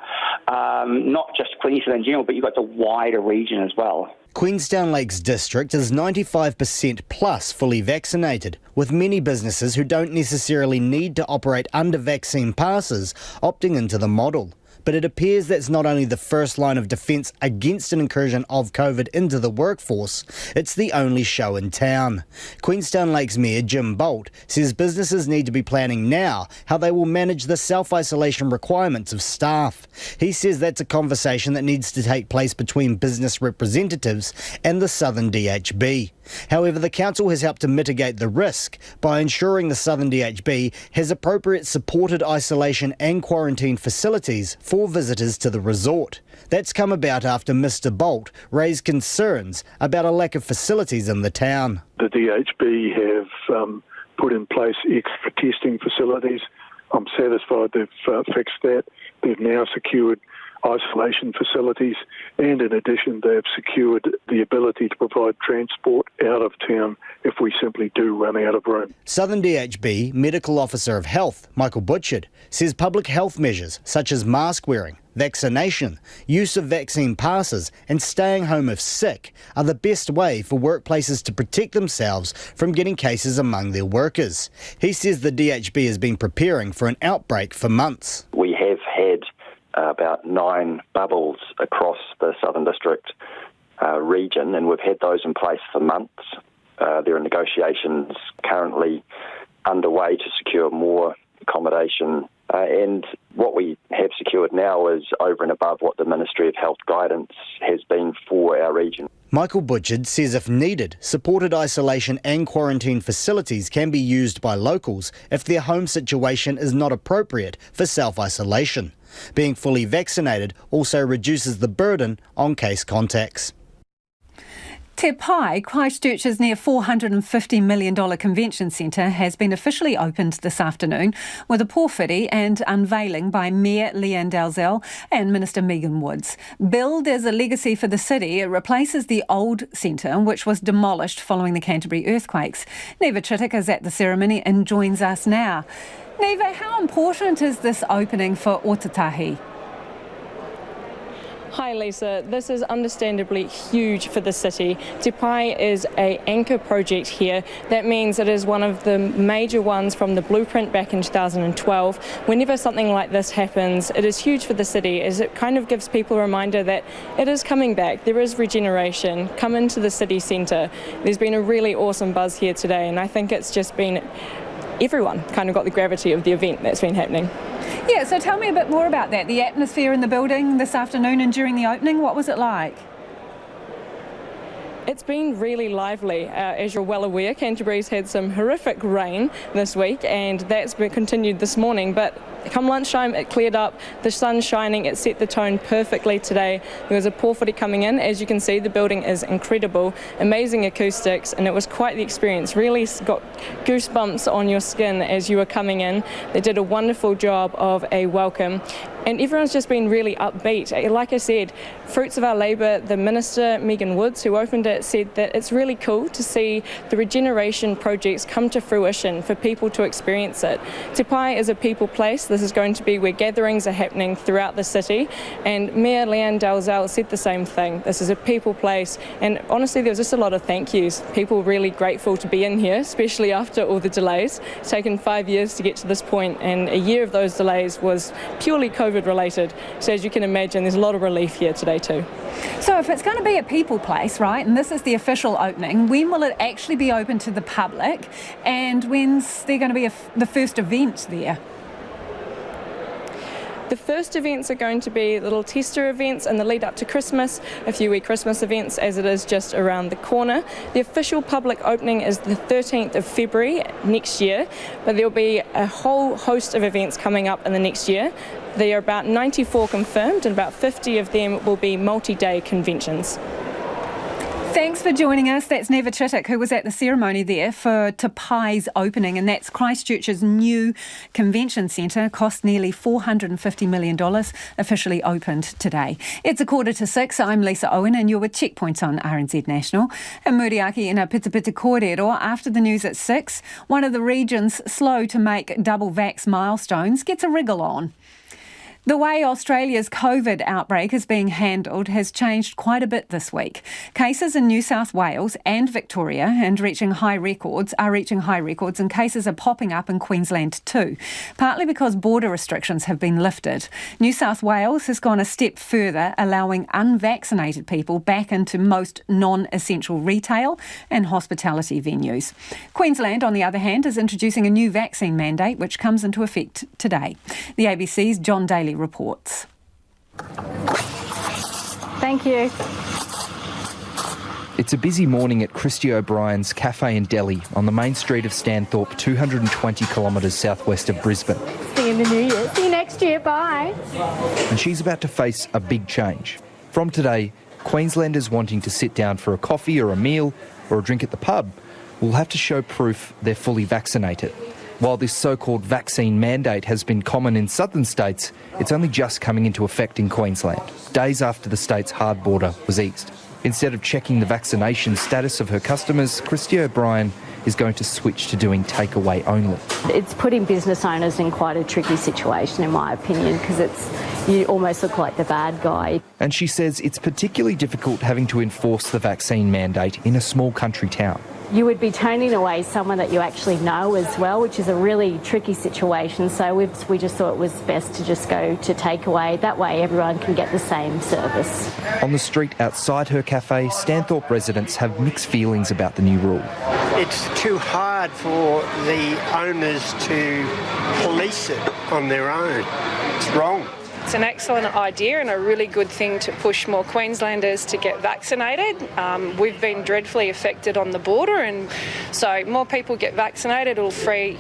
not just Queensland in general, but you've got the wider region as well. Queenstown Lakes District is 95% plus fully vaccinated, with many businesses who don't necessarily need to operate under vaccine passes opting into the model. But it appears that's not only the first line of defence against an incursion of COVID into the workforce, it's the only show in town. Queenstown Lakes Mayor Jim Bolt says businesses need to be planning now how they will manage the self-isolation requirements of staff. He says that's a conversation that needs to take place between business representatives and the Southern DHB. However, the council has helped to mitigate the risk by ensuring the Southern DHB has appropriate supported isolation and quarantine facilities for visitors to the resort. That's come about after Mr Bolt raised concerns about a lack of facilities in the town. The DHB have put in place extra testing facilities. I'm satisfied they've fixed that. They've now secured isolation facilities, and in addition they've secured the ability to provide transport out of town if we simply do run out of room. Southern DHB Medical Officer of Health, Michael Butchard, says public health measures such as mask wearing, vaccination, use of vaccine passes and staying home if sick are the best way for workplaces to protect themselves from getting cases among their workers. He says the DHB has been preparing for an outbreak for months. We have had about 9 bubbles across the Southern District region, and we've had those in place for months. There are negotiations currently underway to secure more accommodation, and what we have secured now is over and above what the Ministry of Health guidance has been for our region. Michael Butchard says if needed, supported isolation and quarantine facilities can be used by locals if their home situation is not appropriate for self-isolation. Being fully vaccinated also reduces the burden on case contacts. Te Pai, Christchurch's near $450 million convention centre, has been officially opened this afternoon with a pōwhiri and unveiling by Mayor Leanne Dalzell and Minister Megan Woods. Billed as a legacy for the city, it replaces the old centre, which was demolished following the Canterbury earthquakes. Neva Chittick is at the ceremony and joins us now. Neva, how important is this opening for Ōtautahi? Hi Lisa, this is understandably huge for the city. Te Pai is an anchor project here. That means it is one of the major ones from the blueprint back in 2012. Whenever something like this happens, it is huge for the city as it kind of gives people a reminder that it is coming back. There is regeneration. Come into the city centre. There's been a really awesome buzz here today, and I think it's just been everyone kind of got the gravity of the event that's been happening. Yeah, so tell me a bit more about that. The atmosphere in the building this afternoon and during the opening, what was it like? It's been really lively. As you're well aware, Canterbury's had some horrific rain this week, and that's been continued this morning, but come lunchtime it cleared up, the sun's shining, it set the tone perfectly today. There was a pōwhiri coming in. As you can see, the building is incredible, amazing acoustics, and it was quite the experience. Really got goosebumps on your skin as you were coming in. They did a wonderful job of a welcome, and everyone's just been really upbeat. Like I said, fruits of our labour, the Minister, Megan Woods, who opened it, said that it's really cool to see the regeneration projects come to fruition for people to experience it. Te Pai is a people place. This is going to be where gatherings are happening throughout the city, and Mayor Leanne Dalzell said the same thing. This is a people place, and honestly there was just a lot of thank yous. People really grateful to be in here, especially after all the delays. It's taken 5 years to get to this point, and a year of those delays was purely COVID related. So as you can imagine, there's a lot of relief here today too. So if it's going to be a people place, right, and this is the official opening, when will it actually be open to the public, and when's there going to be the first event there? The first events are going to be little tester events in the lead up to Christmas, a few wee Christmas events as it is just around the corner. The official public opening is the 13th of February next year, but there'll be a whole host of events coming up in the next year. There are about 94 confirmed, and about 50 of them will be multi-day conventions. Thanks for joining us. That's Neva Chittick, who was at the ceremony there for Te Pai's opening, and that's Christchurch's new convention centre, cost nearly $450 million, officially opened today. It's 5:45. I'm Lisa Owen, and you're with Checkpoint on RNZ National. And Muriaki in a Pita Pita Kōrero, after the news at 6, one of the regions slow to make double vax milestones gets a wriggle on. The way Australia's COVID outbreak is being handled has changed quite a bit this week. Cases in New South Wales and Victoria are reaching high records, and cases are popping up in Queensland too, partly because border restrictions have been lifted. New South Wales has gone a step further, allowing unvaccinated people back into most non-essential retail and hospitality venues. Queensland, on the other hand, is introducing a new vaccine mandate which comes into effect today. The ABC's John Daly reports. Thank you. It's a busy morning at Christy O'Brien's Cafe and Deli on the main street of Stanthorpe, 220 kilometres southwest of Brisbane. See you in the new year. See you next year. Bye. And she's about to face a big change. From today, Queenslanders wanting to sit down for a coffee or a meal or a drink at the pub will have to show proof they're fully vaccinated. While this so-called vaccine mandate has been common in southern states, it's only just coming into effect in Queensland, days after the state's hard border was eased. Instead of checking the vaccination status of her customers, Christy O'Brien is going to switch to doing takeaway only. It's putting business owners in quite a tricky situation, in my opinion, because you almost look like the bad guy. And she says it's particularly difficult having to enforce the vaccine mandate in a small country town. You would be turning away someone that you actually know as well, which is a really tricky situation. So we just thought it was best to just go to takeaway. That way everyone can get the same service. On the street outside her cafe, Stanthorpe residents have mixed feelings about the new rule. It's too hard for the owners to police it on their own. It's wrong. It's an excellent idea and a really good thing to push more Queenslanders to get vaccinated. We've been dreadfully affected on the border, and so more people get vaccinated, it'll free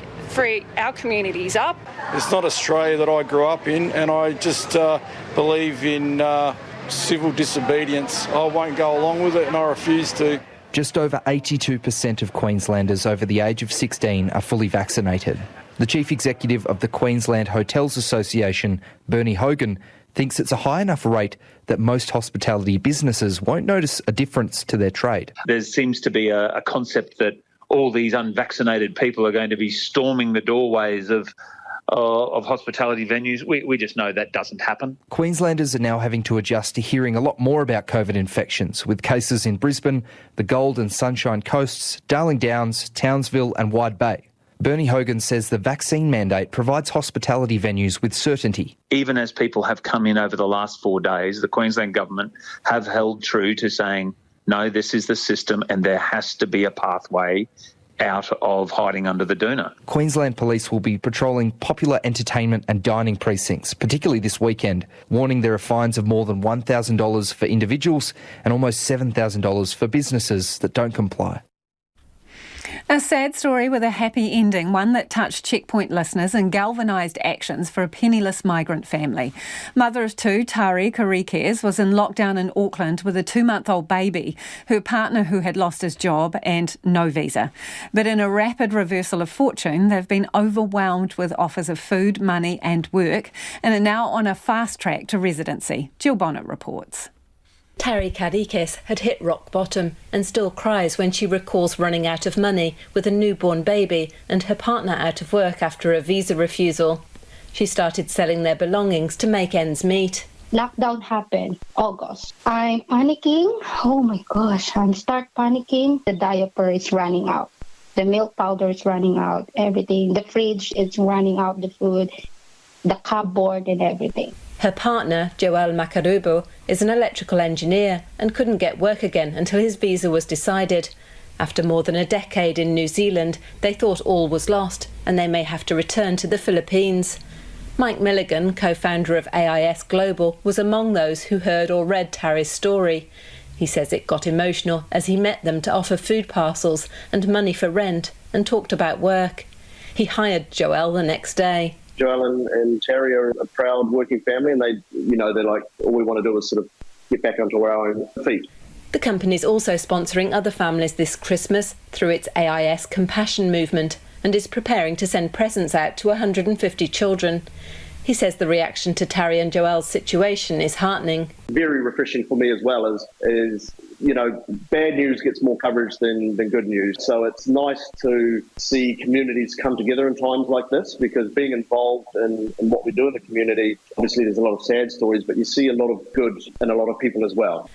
our communities up. It's not Australia that I grew up in, and I just believe in civil disobedience. I won't go along with it, and I refuse to. Just over 82% of Queenslanders over the age of 16 are fully vaccinated. The Chief Executive of the Queensland Hotels Association, Bernie Hogan, thinks it's a high enough rate that most hospitality businesses won't notice a difference to their trade. There seems to be a concept that all these unvaccinated people are going to be storming the doorways of hospitality venues. We just know that doesn't happen. Queenslanders are now having to adjust to hearing a lot more about COVID infections, with cases in Brisbane, the Gold and Sunshine Coasts, Darling Downs, Townsville and Wide Bay. Bernie Hogan says the vaccine mandate provides hospitality venues with certainty. Even as people have come in over the last 4 days, the Queensland government have held true to saying, no, this is the system and there has to be a pathway out of hiding under the doona. Queensland Police will be patrolling popular entertainment and dining precincts, particularly this weekend, warning there are fines of more than $1,000 for individuals and almost $7,000 for businesses that don't comply. A sad story with a happy ending, one that touched Checkpoint listeners and galvanised actions for a penniless migrant family. Mother of two, Tari Karikes, was in lockdown in Auckland with a 2-month-old baby, her partner who had lost his job and no visa. But in a rapid reversal of fortune, they've been overwhelmed with offers of food, money and work and are now on a fast track to residency. Jill Bonnet reports. Tari Karikes had hit rock bottom and still cries when she recalls running out of money with a newborn baby and her partner out of work after a visa refusal. She started selling their belongings to make ends meet. Lockdown happened August. I'm panicking. Oh my gosh, I start panicking. The diaper is running out. The milk powder is running out. Everything. The fridge is running out, the food, the cupboard and everything. Her partner, Joel Makarubo, is an electrical engineer and couldn't get work again until his visa was decided. After more than a decade in New Zealand, they thought all was lost and they may have to return to the Philippines. Mike Milligan, co-founder of AIS Global, was among those who heard or read Tari's story. He says it got emotional as he met them to offer food parcels and money for rent and talked about work. He hired Joel the next day. Joel and Terry are a proud working family, and they're like, all we want to do is sort of get back onto our own feet. The company's also sponsoring other families this Christmas through its AIS Compassion movement and is preparing to send presents out to 150 children. He says the reaction to Tari and Joel's situation is heartening. Very refreshing for me as well is bad news gets more coverage than good news. So it's nice to see communities come together in times like this, because being involved in what we do in the community, obviously there's a lot of sad stories, but you see a lot of good in a lot of people as well.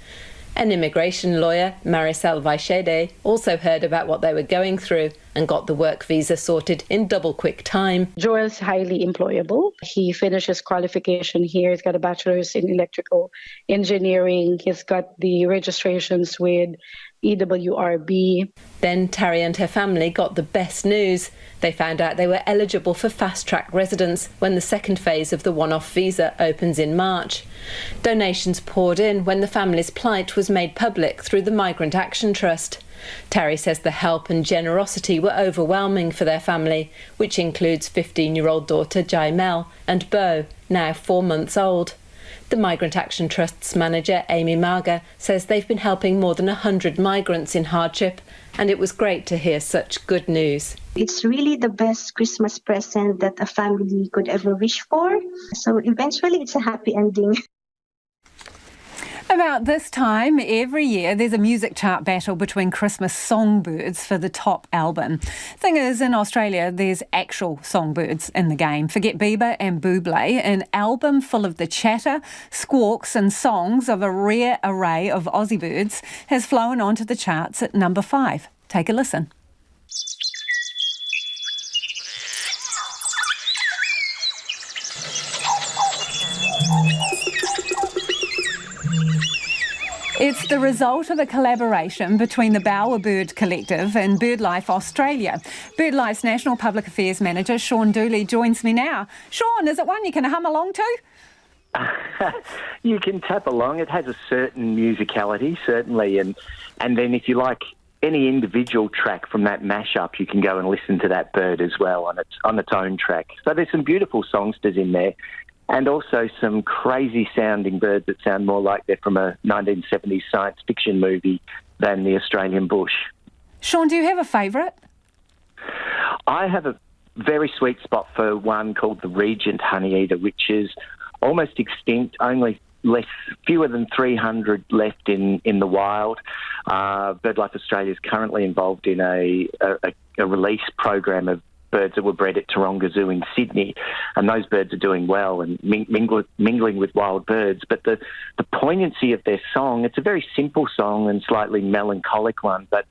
An immigration lawyer, Maricel Vaishede, also heard about what they were going through and got the work visa sorted in double quick time. Joel's highly employable. He finished his qualification here. He's got a bachelor's in electrical engineering. He's got the registrations with EWRB. Then Tari and her family got the best news. They found out they were eligible for fast-track residence when the second phase of the one-off visa opens in March. Donations poured in when the family's plight was made public through the Migrant Action Trust. Tari says the help and generosity were overwhelming for their family, which includes 15-year-old daughter Jai Mel and Bo, now 4 months old. The Migrant Action Trust's manager, Amy Marga, says they've been helping more than 100 migrants in hardship, and it was great to hear such good news. It's really the best Christmas present that a family could ever wish for. So eventually it's a happy ending. About this time every year, there's a music chart battle between Christmas songbirds for the top album. Thing is, in Australia, there's actual songbirds in the game. Forget Bieber and Bublé. An album full of the chatter, squawks and songs of a rare array of Aussie birds has flown onto the charts at number 5. Take a listen. It's the result of a collaboration between the Bowerbird Collective and BirdLife Australia. BirdLife's National Public Affairs Manager, Sean Dooley, joins me now. Sean, is it one you can hum along to? You can tap along. It has a certain musicality, certainly, and then if you like any individual track from that mashup, you can go and listen to that bird as well on its own track. So there's some beautiful songsters in there. And also some crazy-sounding birds that sound more like they're from a 1970s science fiction movie than the Australian bush. Sean, do you have a favourite? I have a very sweet spot for one called the Regent honeyeater, which is almost extinct, only fewer than 300 left in the wild. BirdLife Australia is currently involved in a release program of birds that were bred at Taronga Zoo in Sydney, and those birds are doing well and mingling with wild birds. But the poignancy of their song, it's a very simple song and slightly melancholic one, but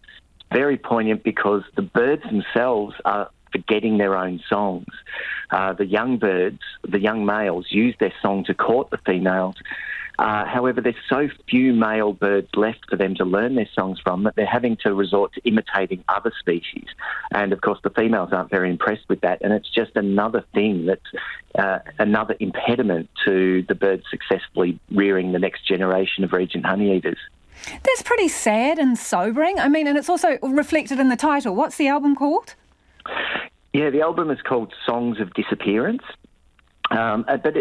very poignant because the birds themselves are forgetting their own songs. The young birds, the young males, use their song to court the females, However, there's so few male birds left for them to learn their songs from that they're having to resort to imitating other species. And, of course, the females aren't very impressed with that. And it's just another thing that's another impediment to the birds successfully rearing the next generation of regent honeyeaters. That's pretty sad and sobering. I mean, and it's also reflected in the title. What's the album called? Yeah, the album is called Songs of Disappearance. But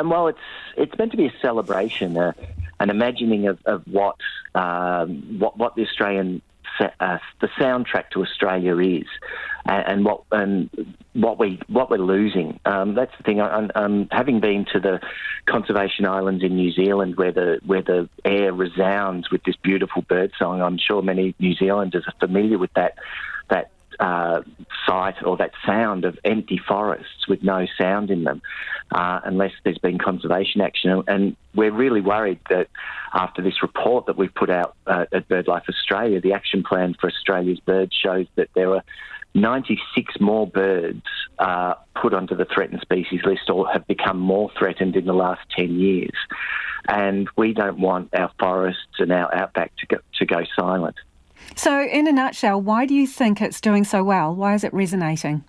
while it's meant to be a celebration, an imagining of what the Australian the soundtrack to Australia is, and what we're losing. That's the thing. Having been to the conservation islands in New Zealand, where the air resounds with this beautiful bird song, I'm sure many New Zealanders are familiar with that sight or that sound of empty forests with no sound in them, unless there's been conservation action. And we're really worried that after this report that we've put out at BirdLife Australia, the action plan for Australia's birds shows that there were 96 more birds put onto the threatened species list or have become more threatened in the last 10 years. And we don't want our forests and our outback to go silent. So, in a nutshell, why do you think it's doing so well? Why is it resonating?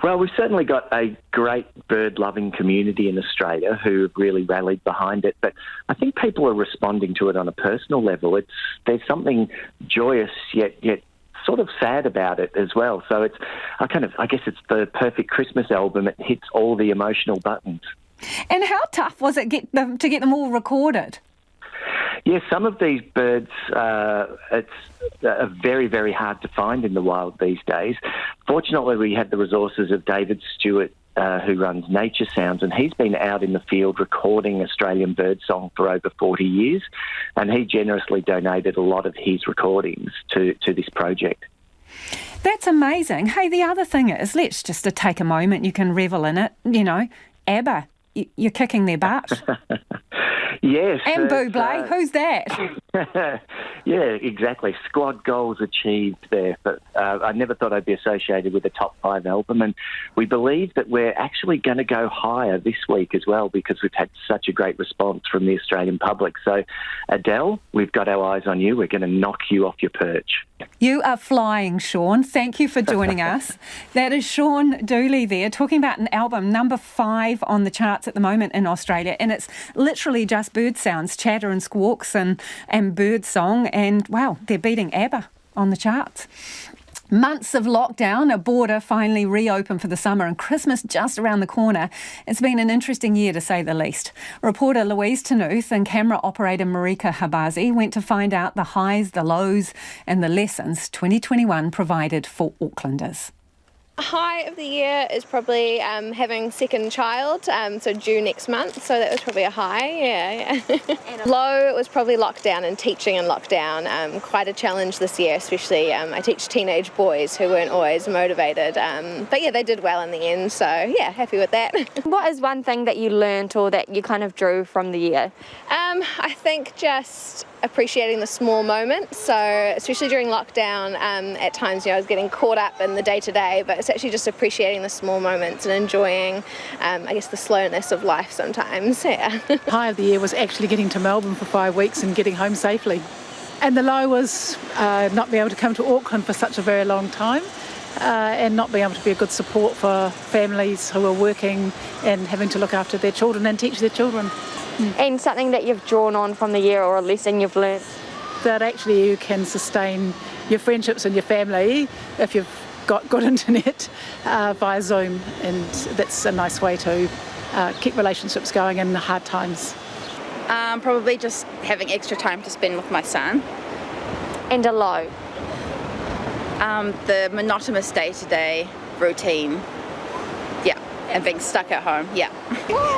Well, we've certainly got a great bird-loving community in Australia who have really rallied behind it, but I think people are responding to it on a personal level. There's something joyous yet sort of sad about it as well. So I guess it's the perfect Christmas album. It hits all the emotional buttons. And how tough was it to get them all recorded? Yes, some of these birds are very, very hard to find in the wild these days. Fortunately, we had the resources of David Stewart, who runs Nature Sounds, and he's been out in the field recording Australian birdsong for over 40 years, and he generously donated a lot of his recordings to this project. That's amazing. Hey, the other thing is, let's just take a moment, you can revel in it, ABBA, you're kicking their butt. Yes. And Bublé, who's that? Yeah, exactly. Squad goals achieved there. But I never thought I'd be associated with a top 5 album. And we believe that we're actually going to go higher this week as well because we've had such a great response from the Australian public. So, Adele, we've got our eyes on you. We're going to knock you off your perch. You are flying, Sean. Thank you for joining us. That is Sean Dooley there, talking about an album, number 5 on the charts at the moment in Australia. And it's literally just bird sounds, chatter and squawks and bird song. And, wow, they're beating ABBA on the charts. Months of lockdown, a border finally reopened for the summer and Christmas just around the corner. It's been an interesting year to say the least. Reporter Louise Tanuth and camera operator Marika Habazi went to find out the highs, the lows and the lessons 2021 provided for Aucklanders. High of the year is probably having second child, so due next month, so that was probably a high, yeah. Low, it was probably lockdown and teaching in lockdown, quite a challenge this year, especially I teach teenage boys who weren't always motivated, but yeah, they did well in the end, so yeah, happy with that. What is one thing that you learnt or that you kind of drew from the year? I think just appreciating the small moments, so especially during lockdown, at times I was getting caught up in the day-to-day, but it's actually just appreciating the small moments and enjoying I guess the slowness of life sometimes. Yeah. High of the year was actually getting to Melbourne for 5 weeks and getting home safely, and the low was not being able to come to Auckland for such a very long time and not being able to be a good support for families who are working and having to look after their children and teach their children. And something that you've drawn on from the year or a lesson you've learnt? That actually you can sustain your friendships and your family if you've got good internet via Zoom, and that's a nice way to keep relationships going in hard times. Probably just having extra time to spend with my son. And a low? The monotonous day-to-day routine. And being stuck at home, yeah.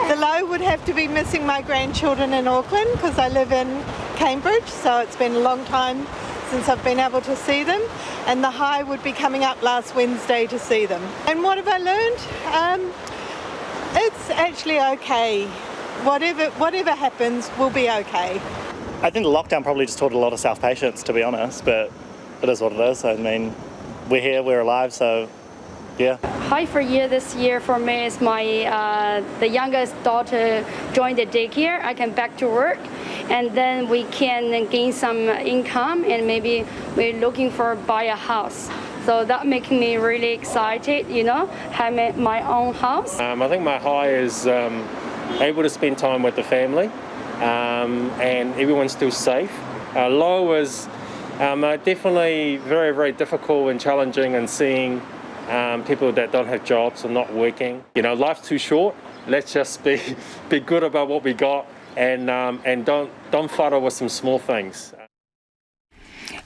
The low would have to be missing my grandchildren in Auckland because I live in Cambridge, so it's been a long time since I've been able to see them. And the high would be coming up last Wednesday to see them. And what have I learned? It's actually okay. Whatever happens will be okay. I think the lockdown probably just taught a lot of self-patience, to be honest, but it is what it is. I mean, we're here, we're alive, so Yeah. High for year this year for me is my the youngest daughter joined the daycare. I can back to work, and then we can gain some income, and maybe we're looking for buy a house. So that makes me really excited, have my own house. I think my high is able to spend time with the family, and everyone's still safe. Low is definitely very, very difficult and challenging, and seeing people that don't have jobs or not working. Life's too short. Let's just be good about what we got, and don't fight over some small things.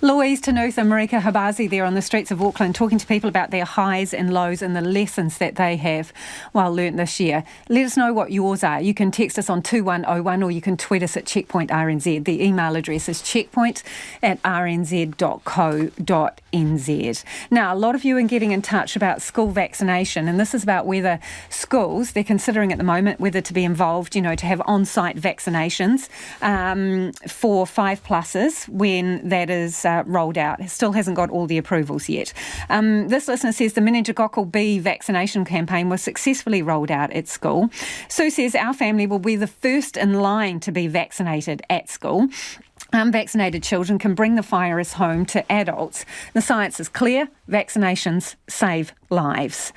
Louise Tanuth and Marika Habazi there on the streets of Auckland talking to people about their highs and lows and the lessons that they have learnt this year. Let us know what yours are. You can text us on 2101 or you can tweet us at Checkpoint RNZ. The email address is checkpoint@rnz.co.nz. Now, a lot of you are getting in touch about school vaccination, and this is about whether schools, they're considering at the moment whether to be involved, to have on-site vaccinations for 5-pluses when that is rolled out. It still hasn't got all the approvals yet. This listener says the meningococcal B vaccination campaign was successfully rolled out at school. Sue says our family will be the first in line to be vaccinated at school. Unvaccinated children can bring the virus home to adults. The science is clear. Vaccinations save lives.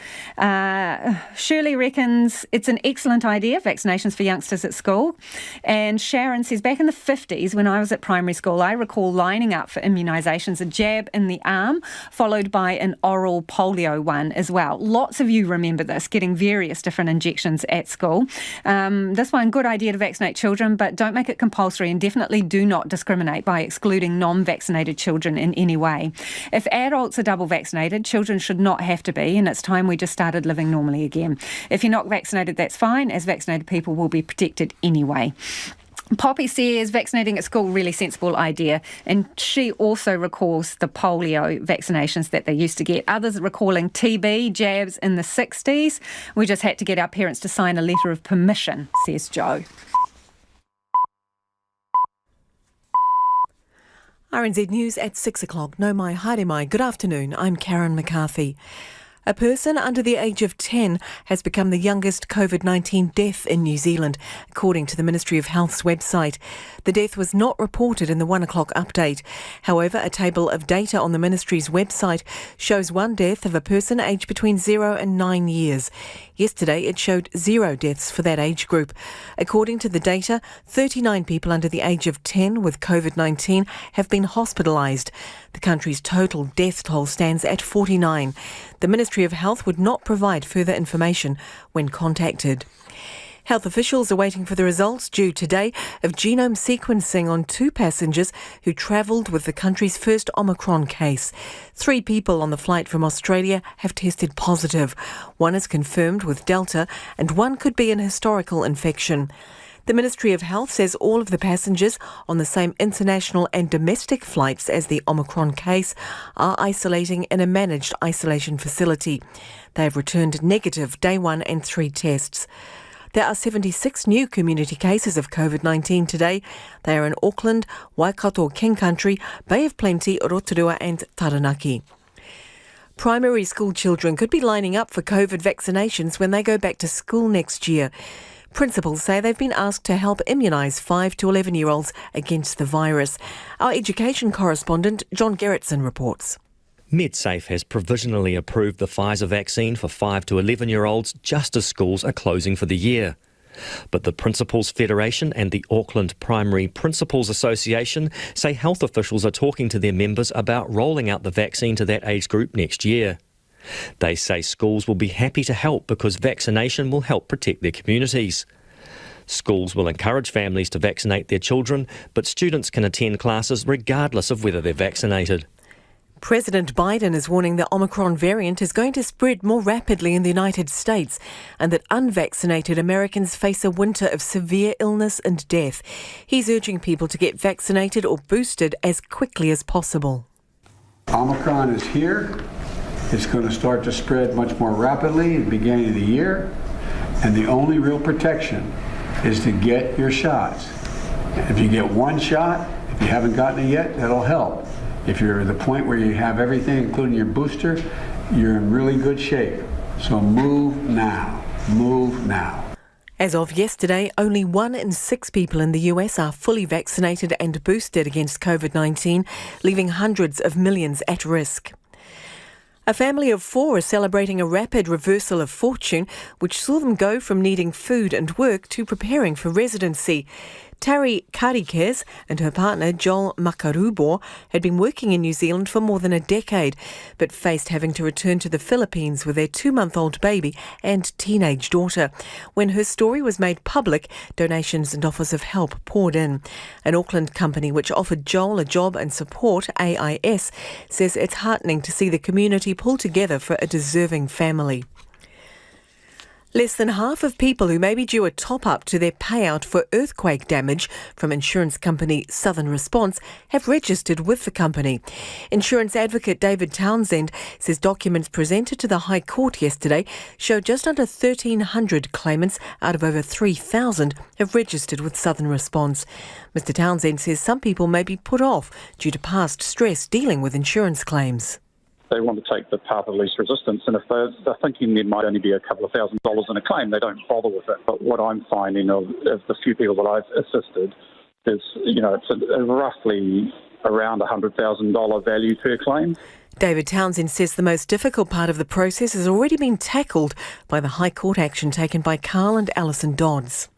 Shirley reckons it's an excellent idea, vaccinations for youngsters at school. And Sharon says, back in the 50s, when I was at primary school, I recall lining up for immunisations, a jab in the arm, followed by an oral polio one as well. Lots of you remember this, getting various different injections at school. This one, good idea to vaccinate children, but don't make it compulsory, and definitely do not discriminate by excluding non-vaccinated children in any way. If adults are double vaccinated, children should not have to be, and it's time we just started living normally again. If you're not vaccinated, that's fine, as vaccinated people will be protected anyway. Poppy says vaccinating at school, really sensible idea, and she also recalls the polio vaccinations that they used to get. Others recalling TB jabs in the 60s. We just had to get our parents to sign a letter of permission, says Joe. RNZ News at 6 o'clock. No mai, haere mai. Good afternoon. I'm Karen McCarthy. A person under the age of 10 has become the youngest COVID-19 death in New Zealand, according to the Ministry of Health's website. The death was not reported in the 1 o'clock update. However, a table of data on the Ministry's website shows one death of a person aged between 0 and 9 years. Yesterday, it showed 0 deaths for that age group. According to the data, 39 people under the age of 10 with COVID-19 have been hospitalised. The country's total death toll stands at 49. The Ministry of Health would not provide further information when contacted. Health officials are waiting for the results due today of genome sequencing on 2 passengers who travelled with the country's first Omicron case. 3 people on the flight from Australia have tested positive. 1 is confirmed with Delta and 1 could be an historical infection. The Ministry of Health says all of the passengers on the same international and domestic flights as the Omicron case are isolating in a managed isolation facility. They have returned negative day 1 and 3 tests. There are 76 new community cases of COVID-19 today. They are in Auckland, Waikato King Country, Bay of Plenty, Rotorua and Taranaki. Primary school children could be lining up for COVID vaccinations when they go back to school next year. Principals say they've been asked to help immunise 5 to 11-year-olds against the virus. Our education correspondent John Gerritsen reports. MedSafe has provisionally approved the Pfizer vaccine for 5 to 11-year-olds just as schools are closing for the year. But the Principals Federation and the Auckland Primary Principals Association say health officials are talking to their members about rolling out the vaccine to that age group next year. They say schools will be happy to help because vaccination will help protect their communities. Schools will encourage families to vaccinate their children, but students can attend classes regardless of whether they're vaccinated. President Biden is warning the Omicron variant is going to spread more rapidly in the United States and that unvaccinated Americans face a winter of severe illness and death. He's urging people to get vaccinated or boosted as quickly as possible. Omicron is here. It's going to start to spread much more rapidly at the beginning of the year, and the only real protection is to get your shots. If you get 1 shot, if you haven't gotten it yet, that'll help. If you're at the point where you have everything, including your booster, you're in really good shape. So move now. Move now. As of yesterday, only 1 in 6 people in the US are fully vaccinated and boosted against COVID-19, leaving hundreds of millions at risk. A family of 4 is celebrating a rapid reversal of fortune, which saw them go from needing food and work to preparing for residency. Tari Karikes and her partner Joel Makarubo had been working in New Zealand for more than a decade, but faced having to return to the Philippines with their 2-month-old baby and teenage daughter. When her story was made public, donations and offers of help poured in. An Auckland company which offered Joel a job and support, AIS, says it's heartening to see the community pull together for a deserving family. Less than half of people who may be due a top-up to their payout for earthquake damage from insurance company Southern Response have registered with the company. Insurance advocate David Townsend says documents presented to the High Court yesterday show just under 1,300 claimants out of over 3,000 have registered with Southern Response. Mr Townsend says some people may be put off due to past stress dealing with insurance claims. They want to take the path of least resistance, and if they're thinking there might only be a couple of $1,000s in a claim, they don't bother with it. But what I'm finding of the few people that I've assisted is, it's a roughly around $100,000 value per claim. David Townsend says the most difficult part of the process has already been tackled by the High Court action taken by Carl and Alison Dodds.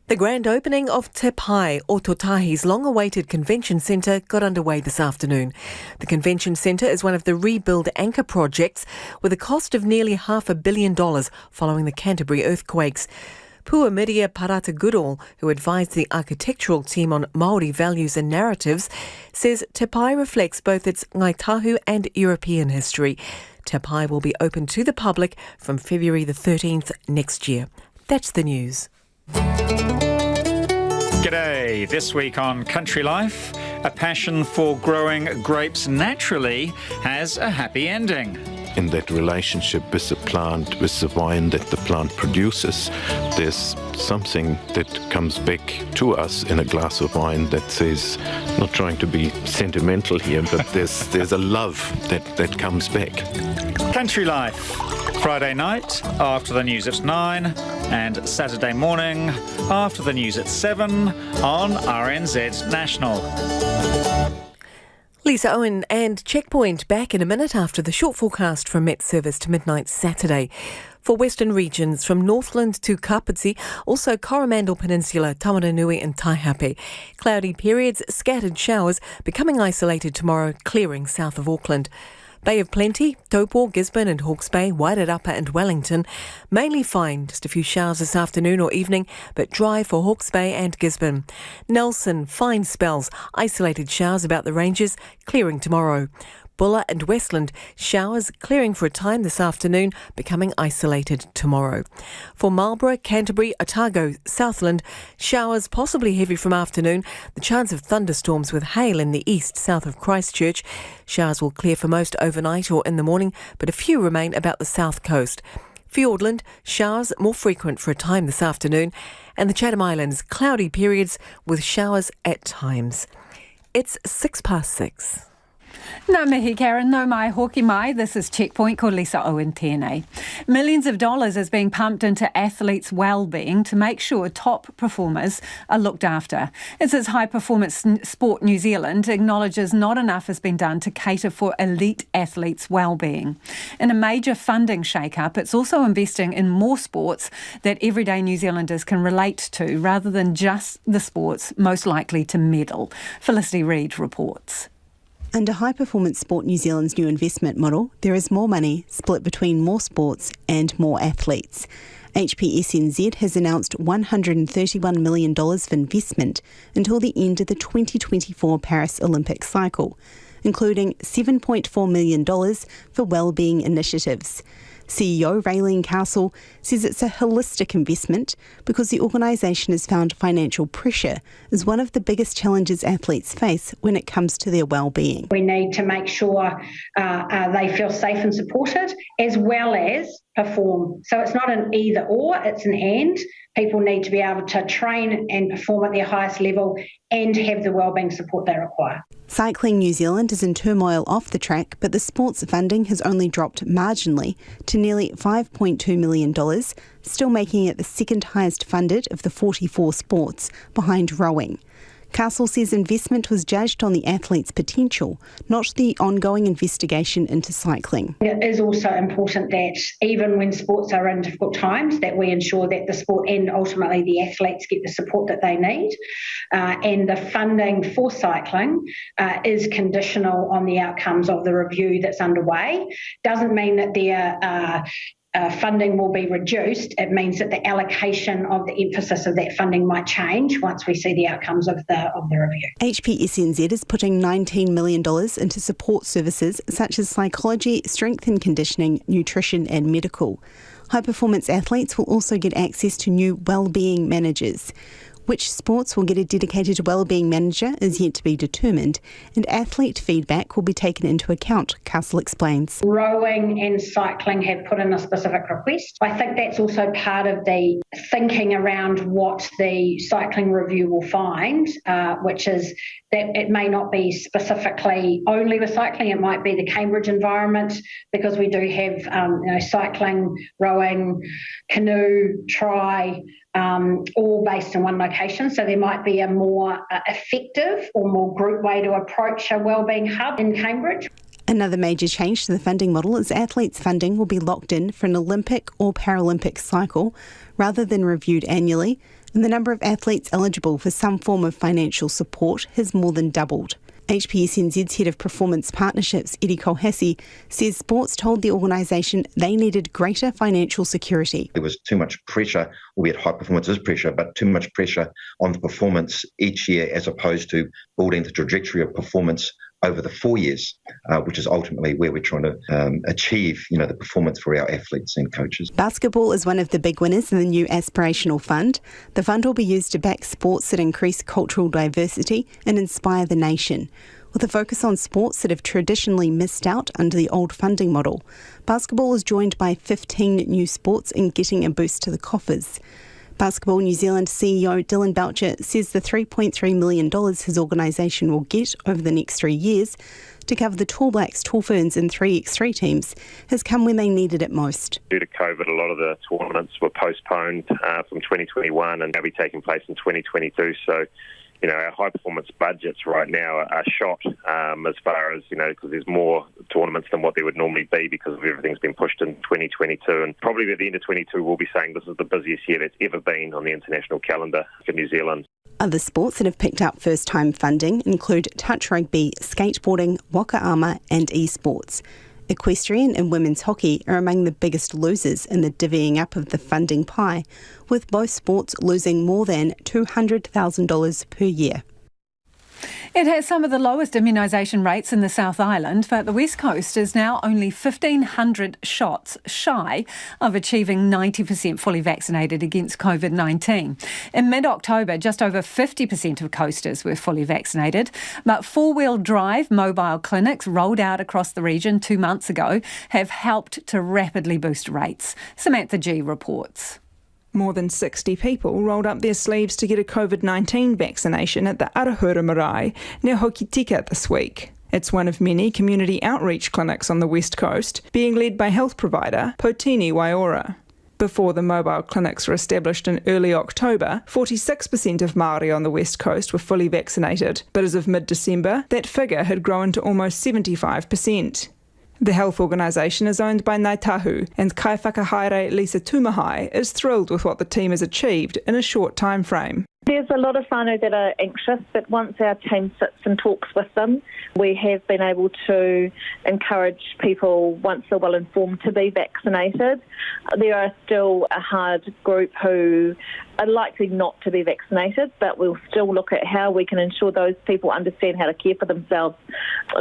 The grand opening of Te Pai, Ototahi's long-awaited convention centre, got underway this afternoon. The convention centre is one of the rebuild anchor projects with a cost of nearly $500 million following the Canterbury earthquakes. Puamiria Parata-Goodall, who advised the architectural team on Māori values and narratives, says Te Pai reflects both its Ngāi Tahu and European history. Te Pai will be open to the public from February the 13th next year. That's the news. G'day. This week on Country Life, a passion for growing grapes naturally has a happy ending. In that relationship with the plant, with the wine that the plant produces, there's something that comes back to us in a glass of wine that says, not trying to be sentimental here, but there's a love that comes back. Country Life, Friday night after the news at 9 and Saturday morning after the news at 7 on RNZ National. Lisa Owen and Checkpoint back in a minute after the short forecast from Met Service to midnight Saturday. For western regions from Northland to Kapiti, also Coromandel Peninsula, Tamaranui and Taihape. Cloudy periods, scattered showers, becoming isolated tomorrow, clearing south of Auckland. Bay of Plenty, Taupo, Gisborne and Hawke's Bay, Wairarapa and Wellington. Mainly fine, just a few showers this afternoon or evening, but dry for Hawke's Bay and Gisborne. Nelson, fine spells, isolated showers about the ranges, clearing tomorrow. Bulla and Westland, showers clearing for a time this afternoon, becoming isolated tomorrow. For Marlborough, Canterbury, Otago, Southland, showers possibly heavy from afternoon, the chance of thunderstorms with hail in the east south of Christchurch. Showers will clear for most overnight or in the morning, but a few remain about the south coast. Fiordland, showers more frequent for a time this afternoon, and the Chatham Islands, cloudy periods with showers at times. It's 6:06. Nā mihi, Karen. No mai hoki mai. This is Checkpoint ko Lisa Owen tēnei. Millions of dollars is being pumped into athletes' well-being to make sure top performers are looked after. It says High Performance Sport New Zealand acknowledges not enough has been done to cater for elite athletes' well-being. In a major funding shake-up, it's also investing in more sports that everyday New Zealanders can relate to rather than just the sports most likely to medal. Felicity Reid reports. Under High Performance Sport New Zealand's new investment model, there is more money split between more sports and more athletes. HPSNZ has announced $131 million of investment until the end of the 2024 Paris Olympic cycle, including $7.4 million for wellbeing initiatives. CEO Raylene Castle says it's a holistic investment because the organisation has found financial pressure as one of the biggest challenges athletes face when it comes to their well-being. We need to make sure they feel safe and supported, as well as perform. So it's not an either or, it's an and. People need to be able to train and perform at their highest level and have the wellbeing support they require. Cycling New Zealand is in turmoil off the track, but the sports funding has only dropped marginally to nearly $5.2 million, still making it the second highest funded of the 44 sports, behind rowing. Castle says investment was judged on the athletes' potential, not the ongoing investigation into cycling. It is also important that even when sports are in difficult times, that we ensure that the sport and ultimately the athletes get the support that they need. And the funding for cycling is conditional on the outcomes of the review that's underway. Doesn't mean that their funding will be reduced. It means that the allocation of the emphasis of that funding might change once we see the outcomes of the review. HPSNZ is putting $19 million into support services such as psychology, strength and conditioning, nutrition and medical. High-performance athletes will also get access to new wellbeing managers. Which sports will get a dedicated wellbeing manager is yet to be determined, and athlete feedback will be taken into account, Castle explains. Rowing and cycling have put in a specific request. I think that's also part of the thinking around what the cycling review will find, which is that it may not be specifically only with cycling, it might be the Cambridge environment, because we do have cycling, rowing, canoe, tri, all based in one location. So there might be a more effective or more group way to approach a wellbeing hub in Cambridge. Another major change to the funding model is athletes' funding will be locked in for an Olympic or Paralympic cycle rather than reviewed annually, and the number of athletes eligible for some form of financial support has more than doubled. HPSNZ's Head of Performance Partnerships, Eddie Colhassi, says sports told the organisation they needed greater financial security. There was too much pressure, albeit high performance is pressure, but too much pressure on the performance each year as opposed to building the trajectory of performance over the 4 years, which is ultimately where we're trying to achieve, the performance for our athletes and coaches. Basketball is one of the big winners in the new aspirational fund. The fund will be used to back sports that increase cultural diversity and inspire the nation. With a focus on sports that have traditionally missed out under the old funding model, basketball is joined by 15 new sports in getting a boost to the coffers. Basketball New Zealand CEO Dylan Boucher says the $3.3 million his organisation will get over the next 3 years to cover the Tall Blacks, Tall Ferns and 3x3 teams has come when they needed it most. Due to COVID, a lot of the tournaments were postponed from 2021 and they'll be taking place in 2022. So, our high-performance budgets right now are shot as far as, because there's more tournaments than what there would normally be because everything's been pushed in 2022. And probably at the end of 22, we'll be saying this is the busiest year that's ever been on the international calendar for New Zealand. Other sports that have picked up first-time funding include touch rugby, skateboarding, waka ama and esports. Equestrian and women's hockey are among the biggest losers in the divvying up of the funding pie, with both sports losing more than $200,000 per year. It has some of the lowest immunisation rates in the South Island, but the West Coast is now only 1,500 shots shy of achieving 90% fully vaccinated against COVID-19. In mid-October, just over 50% of coasters were fully vaccinated, but four-wheel drive mobile clinics rolled out across the region 2 months ago have helped to rapidly boost rates. Samantha G reports. More than 60 people rolled up their sleeves to get a COVID-19 vaccination at the Arahura Marae near Hokitika this week. It's one of many community outreach clinics on the West Coast, being led by health provider Potini Waiora. Before the mobile clinics were established in early October, 46% of Māori on the West Coast were fully vaccinated, but as of mid-December, that figure had grown to almost 75%. The health organisation is owned by Ngāi Tahu, and Kaiwhakahaere Lisa Tumahai is thrilled with what the team has achieved in a short time frame. There's a lot of whānau that are anxious, but once our team sits and talks with them, we have been able to encourage people, once they're well informed, to be vaccinated. There are still a hard group who are likely not to be vaccinated, but we'll still look at how we can ensure those people understand how to care for themselves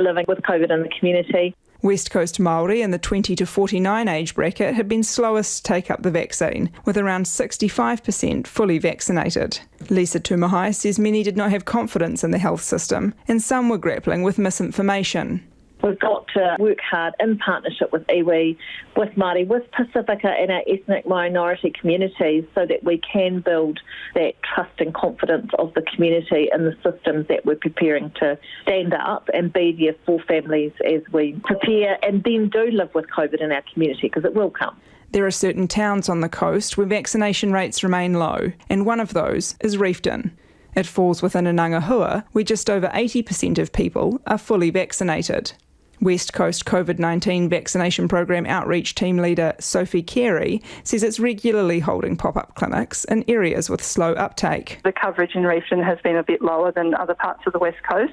living with COVID in the community. West Coast Māori in the 20 to 49 age bracket have been slowest to take up the vaccine, with around 65% fully vaccinated. Lisa Tumahai says many did not have confidence in the health system, and some were grappling with misinformation. We've got to work hard in partnership with iwi, with Māori, with Pacifica and our ethnic minority communities so that we can build that trust and confidence of the community in the systems that we're preparing to stand up and be there for families as we prepare and then do live with COVID in our community, because it will come. There are certain towns on the coast where vaccination rates remain low, and one of those is Reefton. It falls within Ananga Hua, where just over 80% of people are fully vaccinated. West Coast COVID-19 vaccination program outreach team leader Sophie Carey says it's regularly holding pop-up clinics in areas with slow uptake. The coverage in Reefton has been a bit lower than other parts of the West Coast,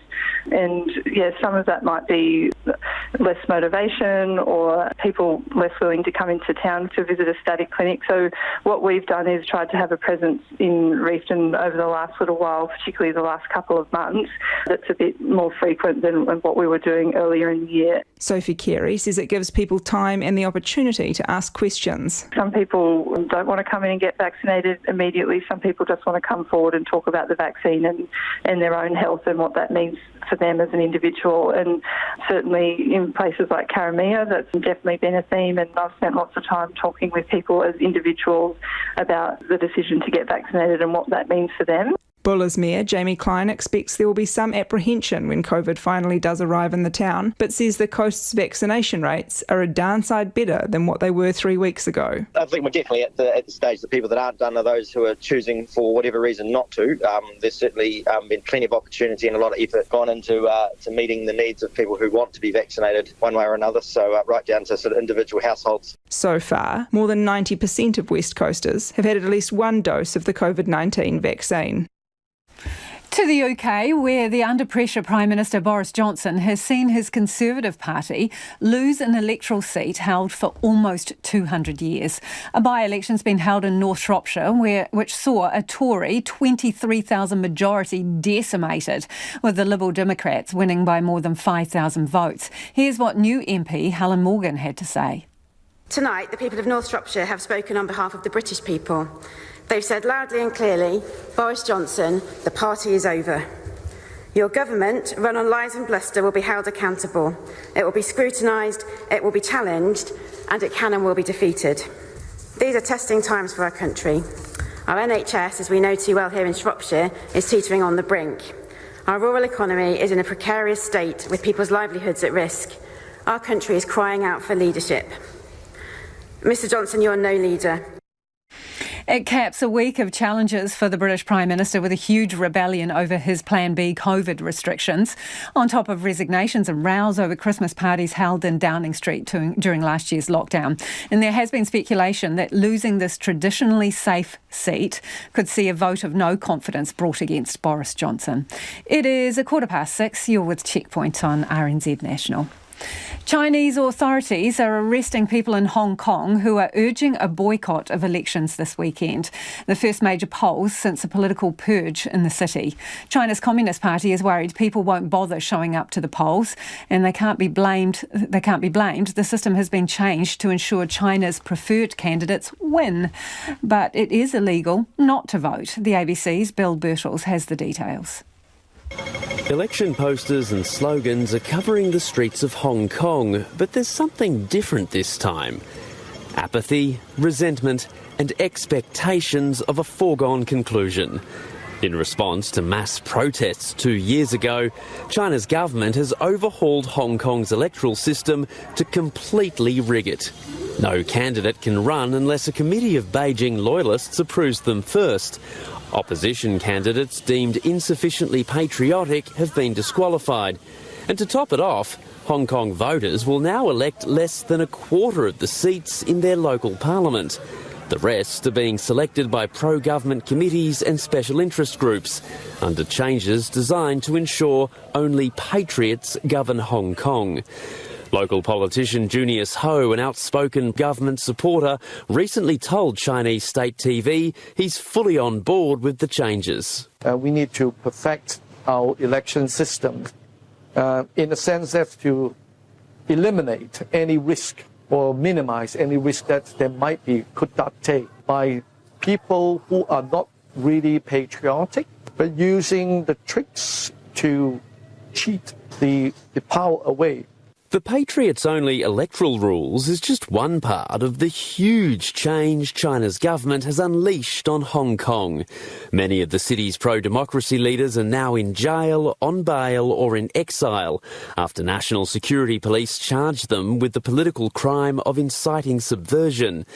and some of that might be less motivation or people less willing to come into town to visit a static clinic. So what we've done is tried to have a presence in Reefton over the last little while, particularly the last couple of months, that's a bit more frequent than what we were doing earlier in the year. Sophie Carey says it gives people time and the opportunity to ask questions. Some people don't want to come in and get vaccinated immediately. Some people just want to come forward and talk about the vaccine and their own health and what that means for them as an individual. And certainly in places like Karamea, that's definitely been a theme, and I've spent lots of time talking with people as individuals about the decision to get vaccinated and what that means for them. Buller's Mayor Jamie Klein expects there will be some apprehension when COVID finally does arrive in the town, but says the coast's vaccination rates are a downside better than what they were 3 weeks ago. I think we're definitely at the stage the people that aren't done are those who are choosing for whatever reason not to. There's certainly been plenty of opportunity and a lot of effort gone into to meeting the needs of people who want to be vaccinated one way or another, so right down to sort of individual households. So far, more than 90% of West Coasters have had at least one dose of the COVID-19 vaccine. To the UK, where the under-pressure Prime Minister Boris Johnson has seen his Conservative Party lose an electoral seat held for almost 200 years. A by-election's been held in North Shropshire, which saw a Tory 23,000 majority decimated, with the Liberal Democrats winning by more than 5,000 votes. Here's what new MP Helen Morgan had to say. Tonight, the people of North Shropshire have spoken on behalf of the British people. They've said loudly and clearly, Boris Johnson, the party is over. Your government, run on lies and bluster, will be held accountable. It will be scrutinised, it will be challenged, and it can and will be defeated. These are testing times for our country. Our NHS, as we know too well here in Shropshire, is teetering on the brink. Our rural economy is in a precarious state with people's livelihoods at risk. Our country is crying out for leadership. Mr Johnson, you're no leader. It caps a week of challenges for the British Prime Minister with a huge rebellion over his Plan B COVID restrictions, on top of resignations and rows over Christmas parties held in Downing Street during last year's lockdown. And there has been speculation that losing this traditionally safe seat could see a vote of no confidence brought against Boris Johnson. It is 6:15. You're with Checkpoint on RNZ National. Chinese authorities are arresting people in Hong Kong who are urging a boycott of elections this weekend, the first major polls since a political purge in the city. China's Communist Party is worried people won't bother showing up to the polls, and they can't be blamed. The system has been changed to ensure China's preferred candidates win, but it is illegal not to vote. The ABC's Bill Birtles has the details. Election posters and slogans are covering the streets of Hong Kong, but there's something different this time. Apathy, resentment and expectations of a foregone conclusion. In response to mass protests 2 years ago, China's government has overhauled Hong Kong's electoral system to completely rig it. No candidate can run unless a committee of Beijing loyalists approves them first. Opposition candidates deemed insufficiently patriotic have been disqualified. And to top it off, Hong Kong voters will now elect less than a quarter of the seats in their local parliament. The rest are being selected by pro-government committees and special interest groups, under changes designed to ensure only patriots govern Hong Kong. Local politician Junius Ho, an outspoken government supporter, recently told Chinese state TV he's fully on board with the changes. We need to perfect our election system in the sense that to eliminate any risk or minimize any risk that there might be coup by people who are not really patriotic, but using the tricks to cheat the power away. The Patriots-only electoral rules is just one part of the huge change China's government has unleashed on Hong Kong. Many of the city's pro-democracy leaders are now in jail, on bail or in exile after national security police charged them with the political crime of inciting subversion.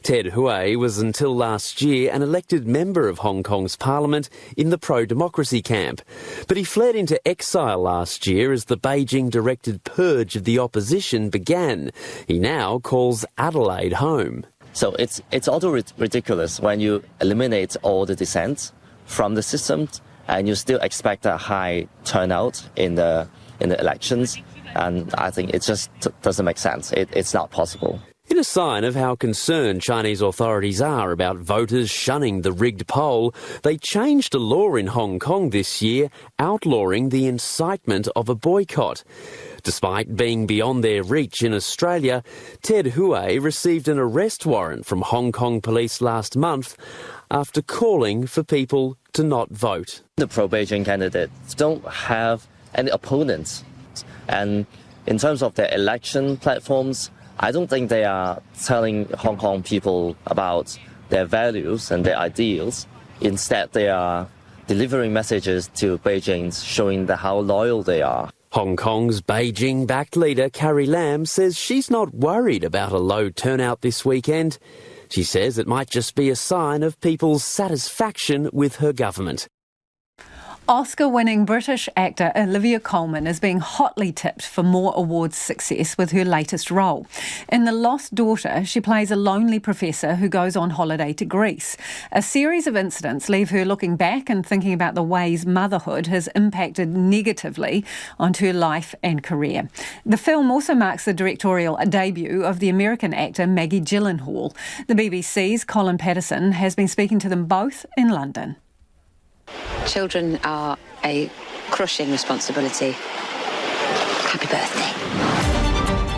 Ted Hui was until last year an elected member of Hong Kong's parliament in the pro-democracy camp. But he fled into exile last year as the Beijing-directed purge of the opposition began. He now calls Adelaide home. So it's also ridiculous when you eliminate all the dissent from the system and you still expect a high turnout in the elections. And I think it just doesn't make sense. It's not possible. In a sign of how concerned Chinese authorities are about voters shunning the rigged poll, they changed a law in Hong Kong this year outlawing the incitement of a boycott. Despite being beyond their reach in Australia, Ted Hui received an arrest warrant from Hong Kong police last month after calling for people to not vote. The pro-Beijing candidates don't have any opponents. And in terms of their election platforms, I don't think they are telling Hong Kong people about their values and their ideals. Instead, they are delivering messages to Beijing showing how loyal they are. Hong Kong's Beijing-backed leader Carrie Lam says she's not worried about a low turnout this weekend. She says it might just be a sign of people's satisfaction with her government. Oscar-winning British actor Olivia Colman is being hotly tipped for more awards success with her latest role. In The Lost Daughter, she plays a lonely professor who goes on holiday to Greece. A series of incidents leave her looking back and thinking about the ways motherhood has impacted negatively onto her life and career. The film also marks the directorial debut of the American actor Maggie Gyllenhaal. The BBC's Colin Patterson has been speaking to them both in London. Children are a crushing responsibility. Happy birthday.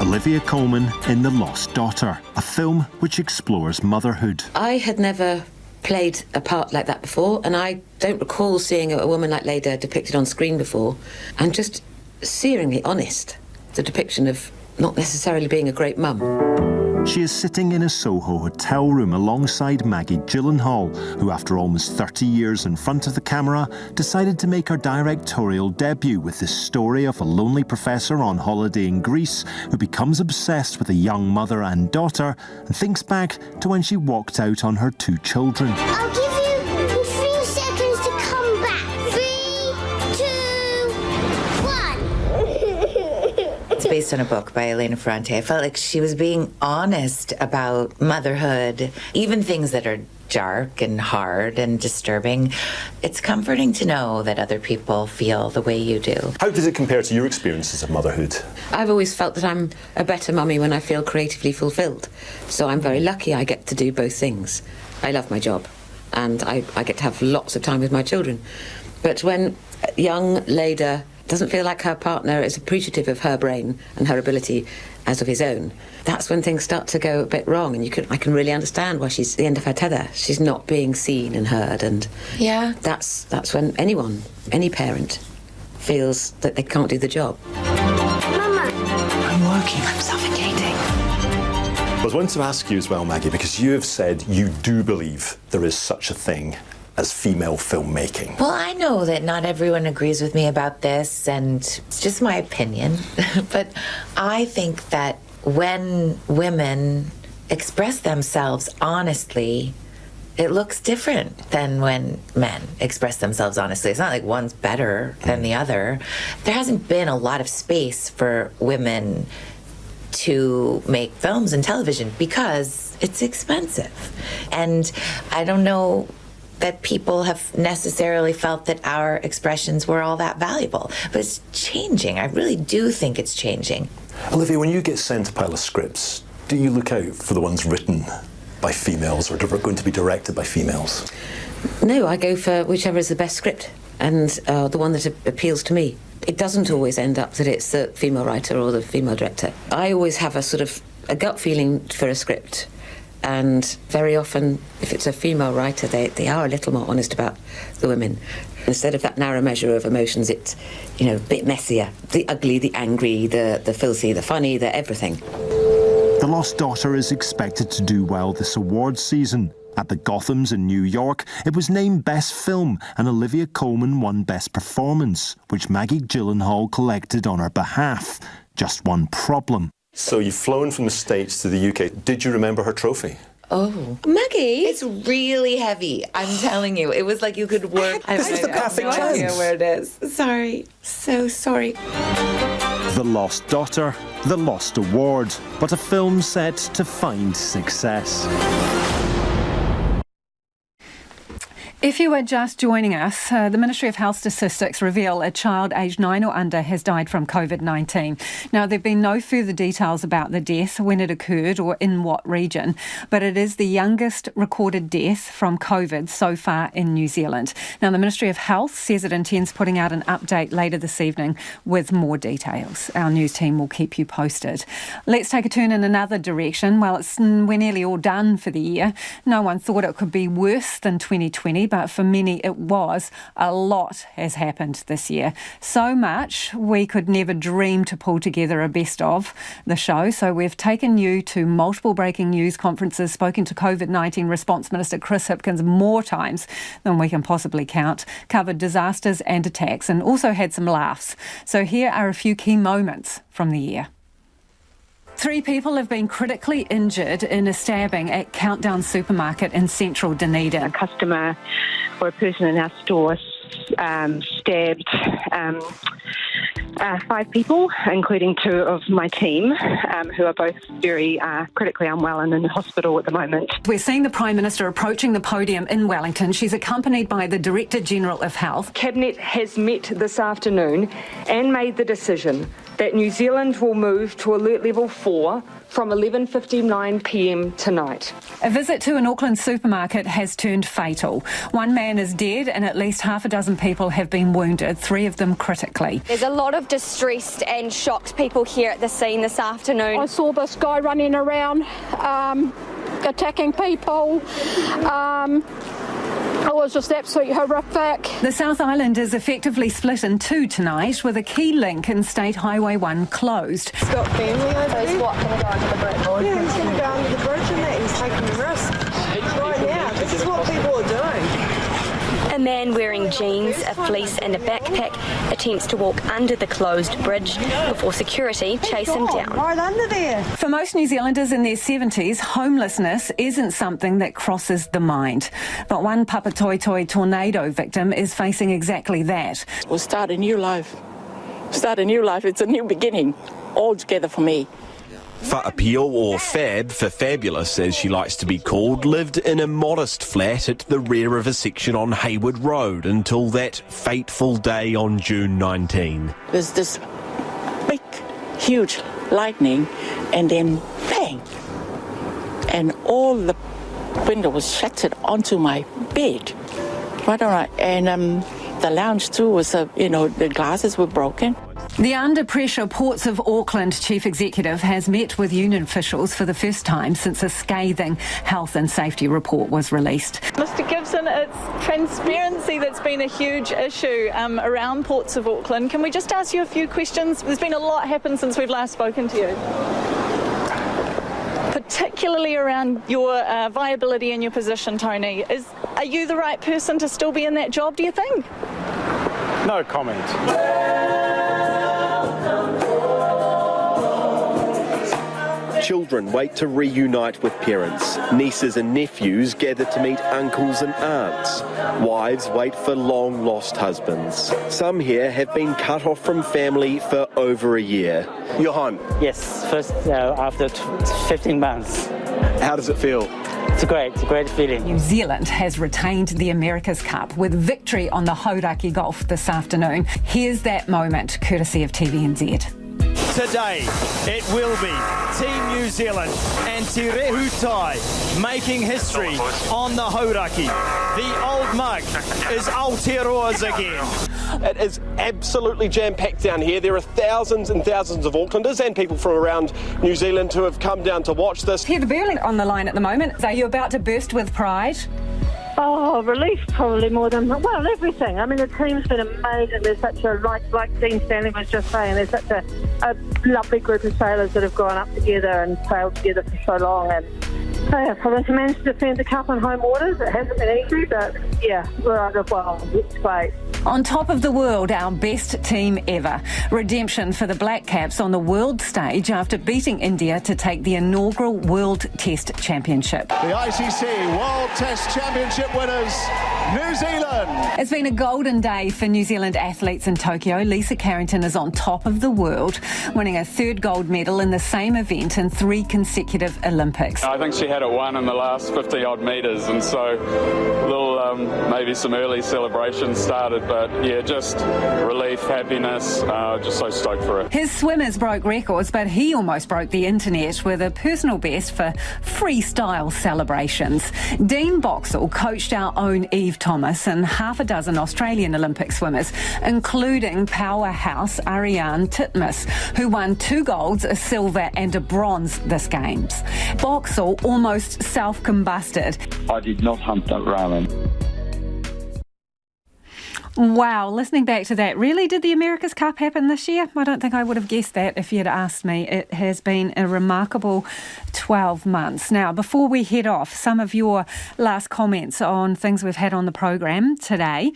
Olivia Colman in The Lost Daughter, a film which explores motherhood. I had never played a part like that before, and I don't recall seeing a woman like Leda depicted on screen before. And just searingly honest, the depiction of not necessarily being a great mum. She is sitting in a Soho hotel room alongside Maggie Gyllenhaal, who after almost 30 years in front of the camera, decided to make her directorial debut with this story of a lonely professor on holiday in Greece who becomes obsessed with a young mother and daughter and thinks back to when she walked out on her two children. I'll give you 3 seconds to come back. 3, 2, 1. It's based on a book by Elena Ferrante. I felt like she was being honest about motherhood, even things that are dark and hard and disturbing. It's comforting to know that other people feel the way you do. How does it compare to your experiences of motherhood? I've always felt that I'm a better mummy when I feel creatively fulfilled. So I'm very lucky I get to do both things. I love my job and I get to have lots of time with my children. But when young Leda doesn't feel like her partner is appreciative of her brain and her ability as of his own, that's when things start to go a bit wrong, and I can really understand why she's at the end of her tether. She's not being seen and heard, and yeah, that's when any parent feels that they can't do the job. Mama, I'm working, I'm suffocating. I was wanting to ask you as well, Maggie, because you have said you do believe there is such a thing as female filmmaking. Well, I know that not everyone agrees with me about this, and it's just my opinion. But I think that when women express themselves honestly, it looks different than when men express themselves honestly. It's not like one's better than the other. There hasn't been a lot of space for women to make films and television because it's expensive. And I don't know that people have necessarily felt that our expressions were all that valuable. But it's changing. I really do think it's changing. Olivia, when you get sent a pile of scripts, do you look out for the ones written by females or going to be directed by females? No, I go for whichever is the best script and the one that appeals to me. It doesn't always end up that it's the female writer or the female director. I always have a sort of a gut feeling for a script, And very often, if it's a female writer, they are a little more honest about the women. Instead of that narrow measure of emotions, it's, a bit messier. The ugly, the angry, the filthy, the funny, the everything. The Lost Daughter is expected to do well this awards season. At the Gothams in New York, it was named Best Film, and Olivia Colman won Best Performance, which Maggie Gyllenhaal collected on her behalf. Just one problem. So you've flown from the States to the UK. Did you remember her trophy? Oh, Maggie! It's really heavy. I'm telling you, it was like you could work. This is the perfect I have no idea chance. where it is. Sorry, so sorry. The Lost Daughter, the Lost Award, but a film set to find success. If you are just joining us, the Ministry of Health statistics reveal a child aged 9 or under has died from COVID-19. Now, there have been no further details about the death, when it occurred or in what region, but it is the youngest recorded death from COVID so far in New Zealand. Now, the Ministry of Health says it intends putting out an update later this evening with more details. Our news team will keep you posted. Let's take a turn in another direction. Well, we're nearly all done for the year. No one thought it could be worse than 2020. But for many it was. A lot has happened this year. So much we could never dream to pull together a best of the show. So we've taken you to multiple breaking news conferences, spoken to COVID-19 Response Minister Chris Hipkins more times than we can possibly count, covered disasters and attacks, and also had some laughs. So here are a few key moments from the year. 3 people have been critically injured in a stabbing at Countdown Supermarket in central Dunedin. A customer or a person in our store stabbed 5 people, including 2 of my team, who are both very critically unwell and in the hospital at the moment. We're seeing the Prime Minister approaching the podium in Wellington. She's accompanied by the Director General of Health. Cabinet has met this afternoon and made the decision that New Zealand will move to Alert Level 4 from 11:59pm tonight. A visit to an Auckland supermarket has turned fatal. 1 man is dead and at least half a dozen people have been wounded, 3 of them critically. There's a lot of distressed and shocked people here at the scene this afternoon. I saw this guy running around, attacking people. It was just absolutely horrific. The South Island is effectively split in 2 tonight, with a key link in State Highway 1 closed. He's got family over there. He's what, going to go under the bridge? Yeah, he's going to go under the bridge and that. He's taking the risk. Right now, this is what people are doing. A man wearing jeans, a fleece and a backpack attempts to walk under the closed bridge before security chase him down. Right under there. For most New Zealanders in their 70s, homelessness isn't something that crosses the mind. But one Papatoetoe tornado victim is facing exactly that. We'll start a new life. Start a new life. It's a new beginning altogether for me. Whaapio, or Fab for Fabulous as she likes to be called, lived in a modest flat at the rear of a section on Hayward Road until that fateful day on June 19. There's this big, huge lightning and then bang! And all the window was shattered onto my bed. Right, all right. And the lounge too was, the glasses were broken. The Under Pressure Ports of Auckland Chief Executive has met with union officials for the first time since a scathing health and safety report was released. Mr Gibson, it's transparency that's been a huge issue around Ports of Auckland. Can we just ask you a few questions? There's been a lot happen since we've last spoken to you. Particularly around your viability in your position, Tony. Are you the right person to still be in that job, do you think? No comment. Children wait to reunite with parents. Nieces and nephews gather to meet uncles and aunts. Wives wait for long-lost husbands. Some here have been cut off from family for over a year. Johan. Yes, first after 15 months. How does it feel? It's a great feeling. New Zealand has retained the America's Cup with victory on the Hauraki Golf this afternoon. Here's that moment, courtesy of TVNZ. Today, it will be Team New Zealand and Te Rehutai making history on the Hauraki. The old mug is Aotearoa's again. It is absolutely jam-packed down here. There are thousands and thousands of Aucklanders and people from around New Zealand who have come down to watch this. Heather Burley on the line at the moment. Are you about to burst with pride? Oh, relief probably more than, well, everything. I mean, the team's been amazing. There's such a, like Dean Stanley was just saying, there's such a lovely group of sailors that have gone up together and sailed together for so long. And for them to manage to defend the cup on home waters, it hasn't been easy, but yeah, we're under it's great. On top of the world, our best team ever. Redemption for the Black Caps on the world stage after beating India to take the inaugural World Test Championship. The ICC World Test Championship winners, New Zealand. It's been a golden day for New Zealand athletes in Tokyo. Lisa Carrington is on top of the world, winning a third gold medal in the same event in 3 consecutive Olympics. I think she had it won in the last 50-odd metres, and so maybe some early celebrations started. But yeah, just relief, happiness, just so stoked for it. His swimmers broke records, but he almost broke the internet with a personal best for freestyle celebrations. Dean Boxall coached our own Eve Thomas and half a dozen Australian Olympic swimmers, including powerhouse Ariane Titmus, who won 2 golds, a silver and a bronze this Games. Boxall almost self-combusted. I did not hunt that ramen. Wow, listening back to that, really, did the America's Cup happen this year? I don't think I would have guessed that if you'd asked me. It has been a remarkable 12 months. Now, before we head off, some of your last comments on things we've had on the program today.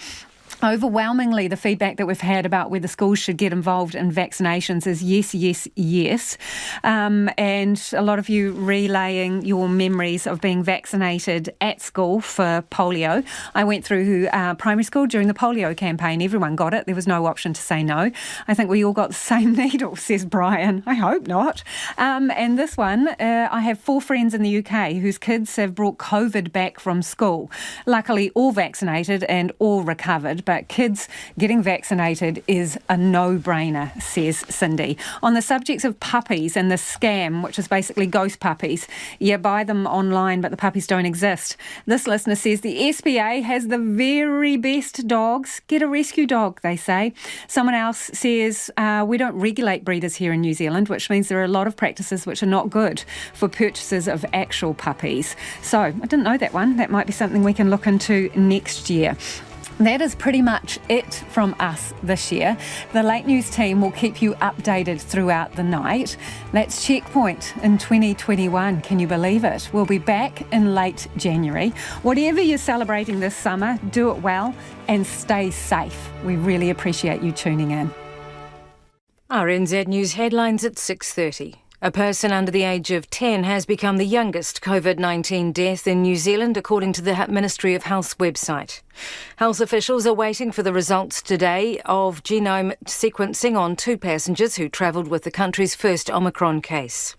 Overwhelmingly, the feedback that we've had about whether schools should get involved in vaccinations is yes, yes, yes. And a lot of you relaying your memories of being vaccinated at school for polio. I went through primary school during the polio campaign. Everyone got it. There was no option to say no. I think we all got the same needle, says Brian. I hope not. And this one, I have 4 friends in the UK whose kids have brought COVID back from school. Luckily, all vaccinated and all recovered. But kids getting vaccinated is a no-brainer, says Cindy. On the subject of puppies and the scam, which is basically ghost puppies, you buy them online but the puppies don't exist. This listener says the SPA has the very best dogs. Get a rescue dog, they say. Someone else says we don't regulate breeders here in New Zealand, which means there are a lot of practices which are not good for purchases of actual puppies. So I didn't know that one. That might be something we can look into next year. That is pretty much it from us this year. The Late News team will keep you updated throughout the night. That's Checkpoint in 2021. Can you believe it? We'll be back in late January. Whatever you're celebrating this summer, do it well and stay safe. We really appreciate you tuning in. RNZ News headlines at 6:30. A person under the age of 10 has become the youngest COVID-19 death in New Zealand, according to the Ministry of Health's website. Health officials are waiting for the results today of genome sequencing on 2 passengers who travelled with the country's first Omicron case.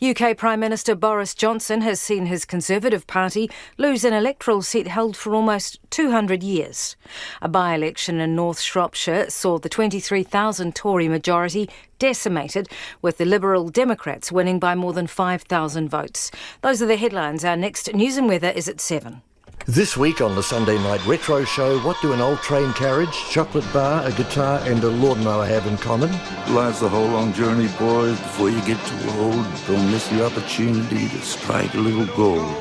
UK Prime Minister Boris Johnson has seen his Conservative Party lose an electoral seat held for almost 200 years. A by-election in North Shropshire saw the 23,000 Tory majority decimated, with the Liberal Democrats winning by more than 5,000 votes. Those are the headlines. Our next news and weather is at 7. This week on the Sunday Night Retro Show, what do an old train carriage, chocolate bar, a guitar and a lawnmower have in common? Life's a whole long journey, boys. Before you get too old, don't miss the opportunity to strike a little gold.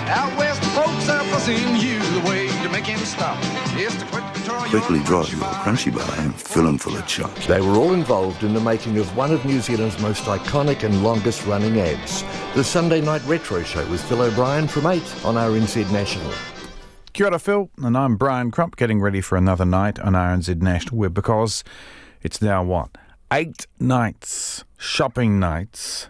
Out west, folks are fussing you. The way to make him stop is to Quickly draw your crunchy bar and fill them full of chocolate. They were all involved in the making of one of New Zealand's most iconic and longest running ads. The Sunday Night Retro Show with Phil O'Brien from 8 on RNZ National. Kia ora, Phil, and I'm Brian Crump, getting ready for another night on RNZ National Web, because it's now 8 nights, shopping nights,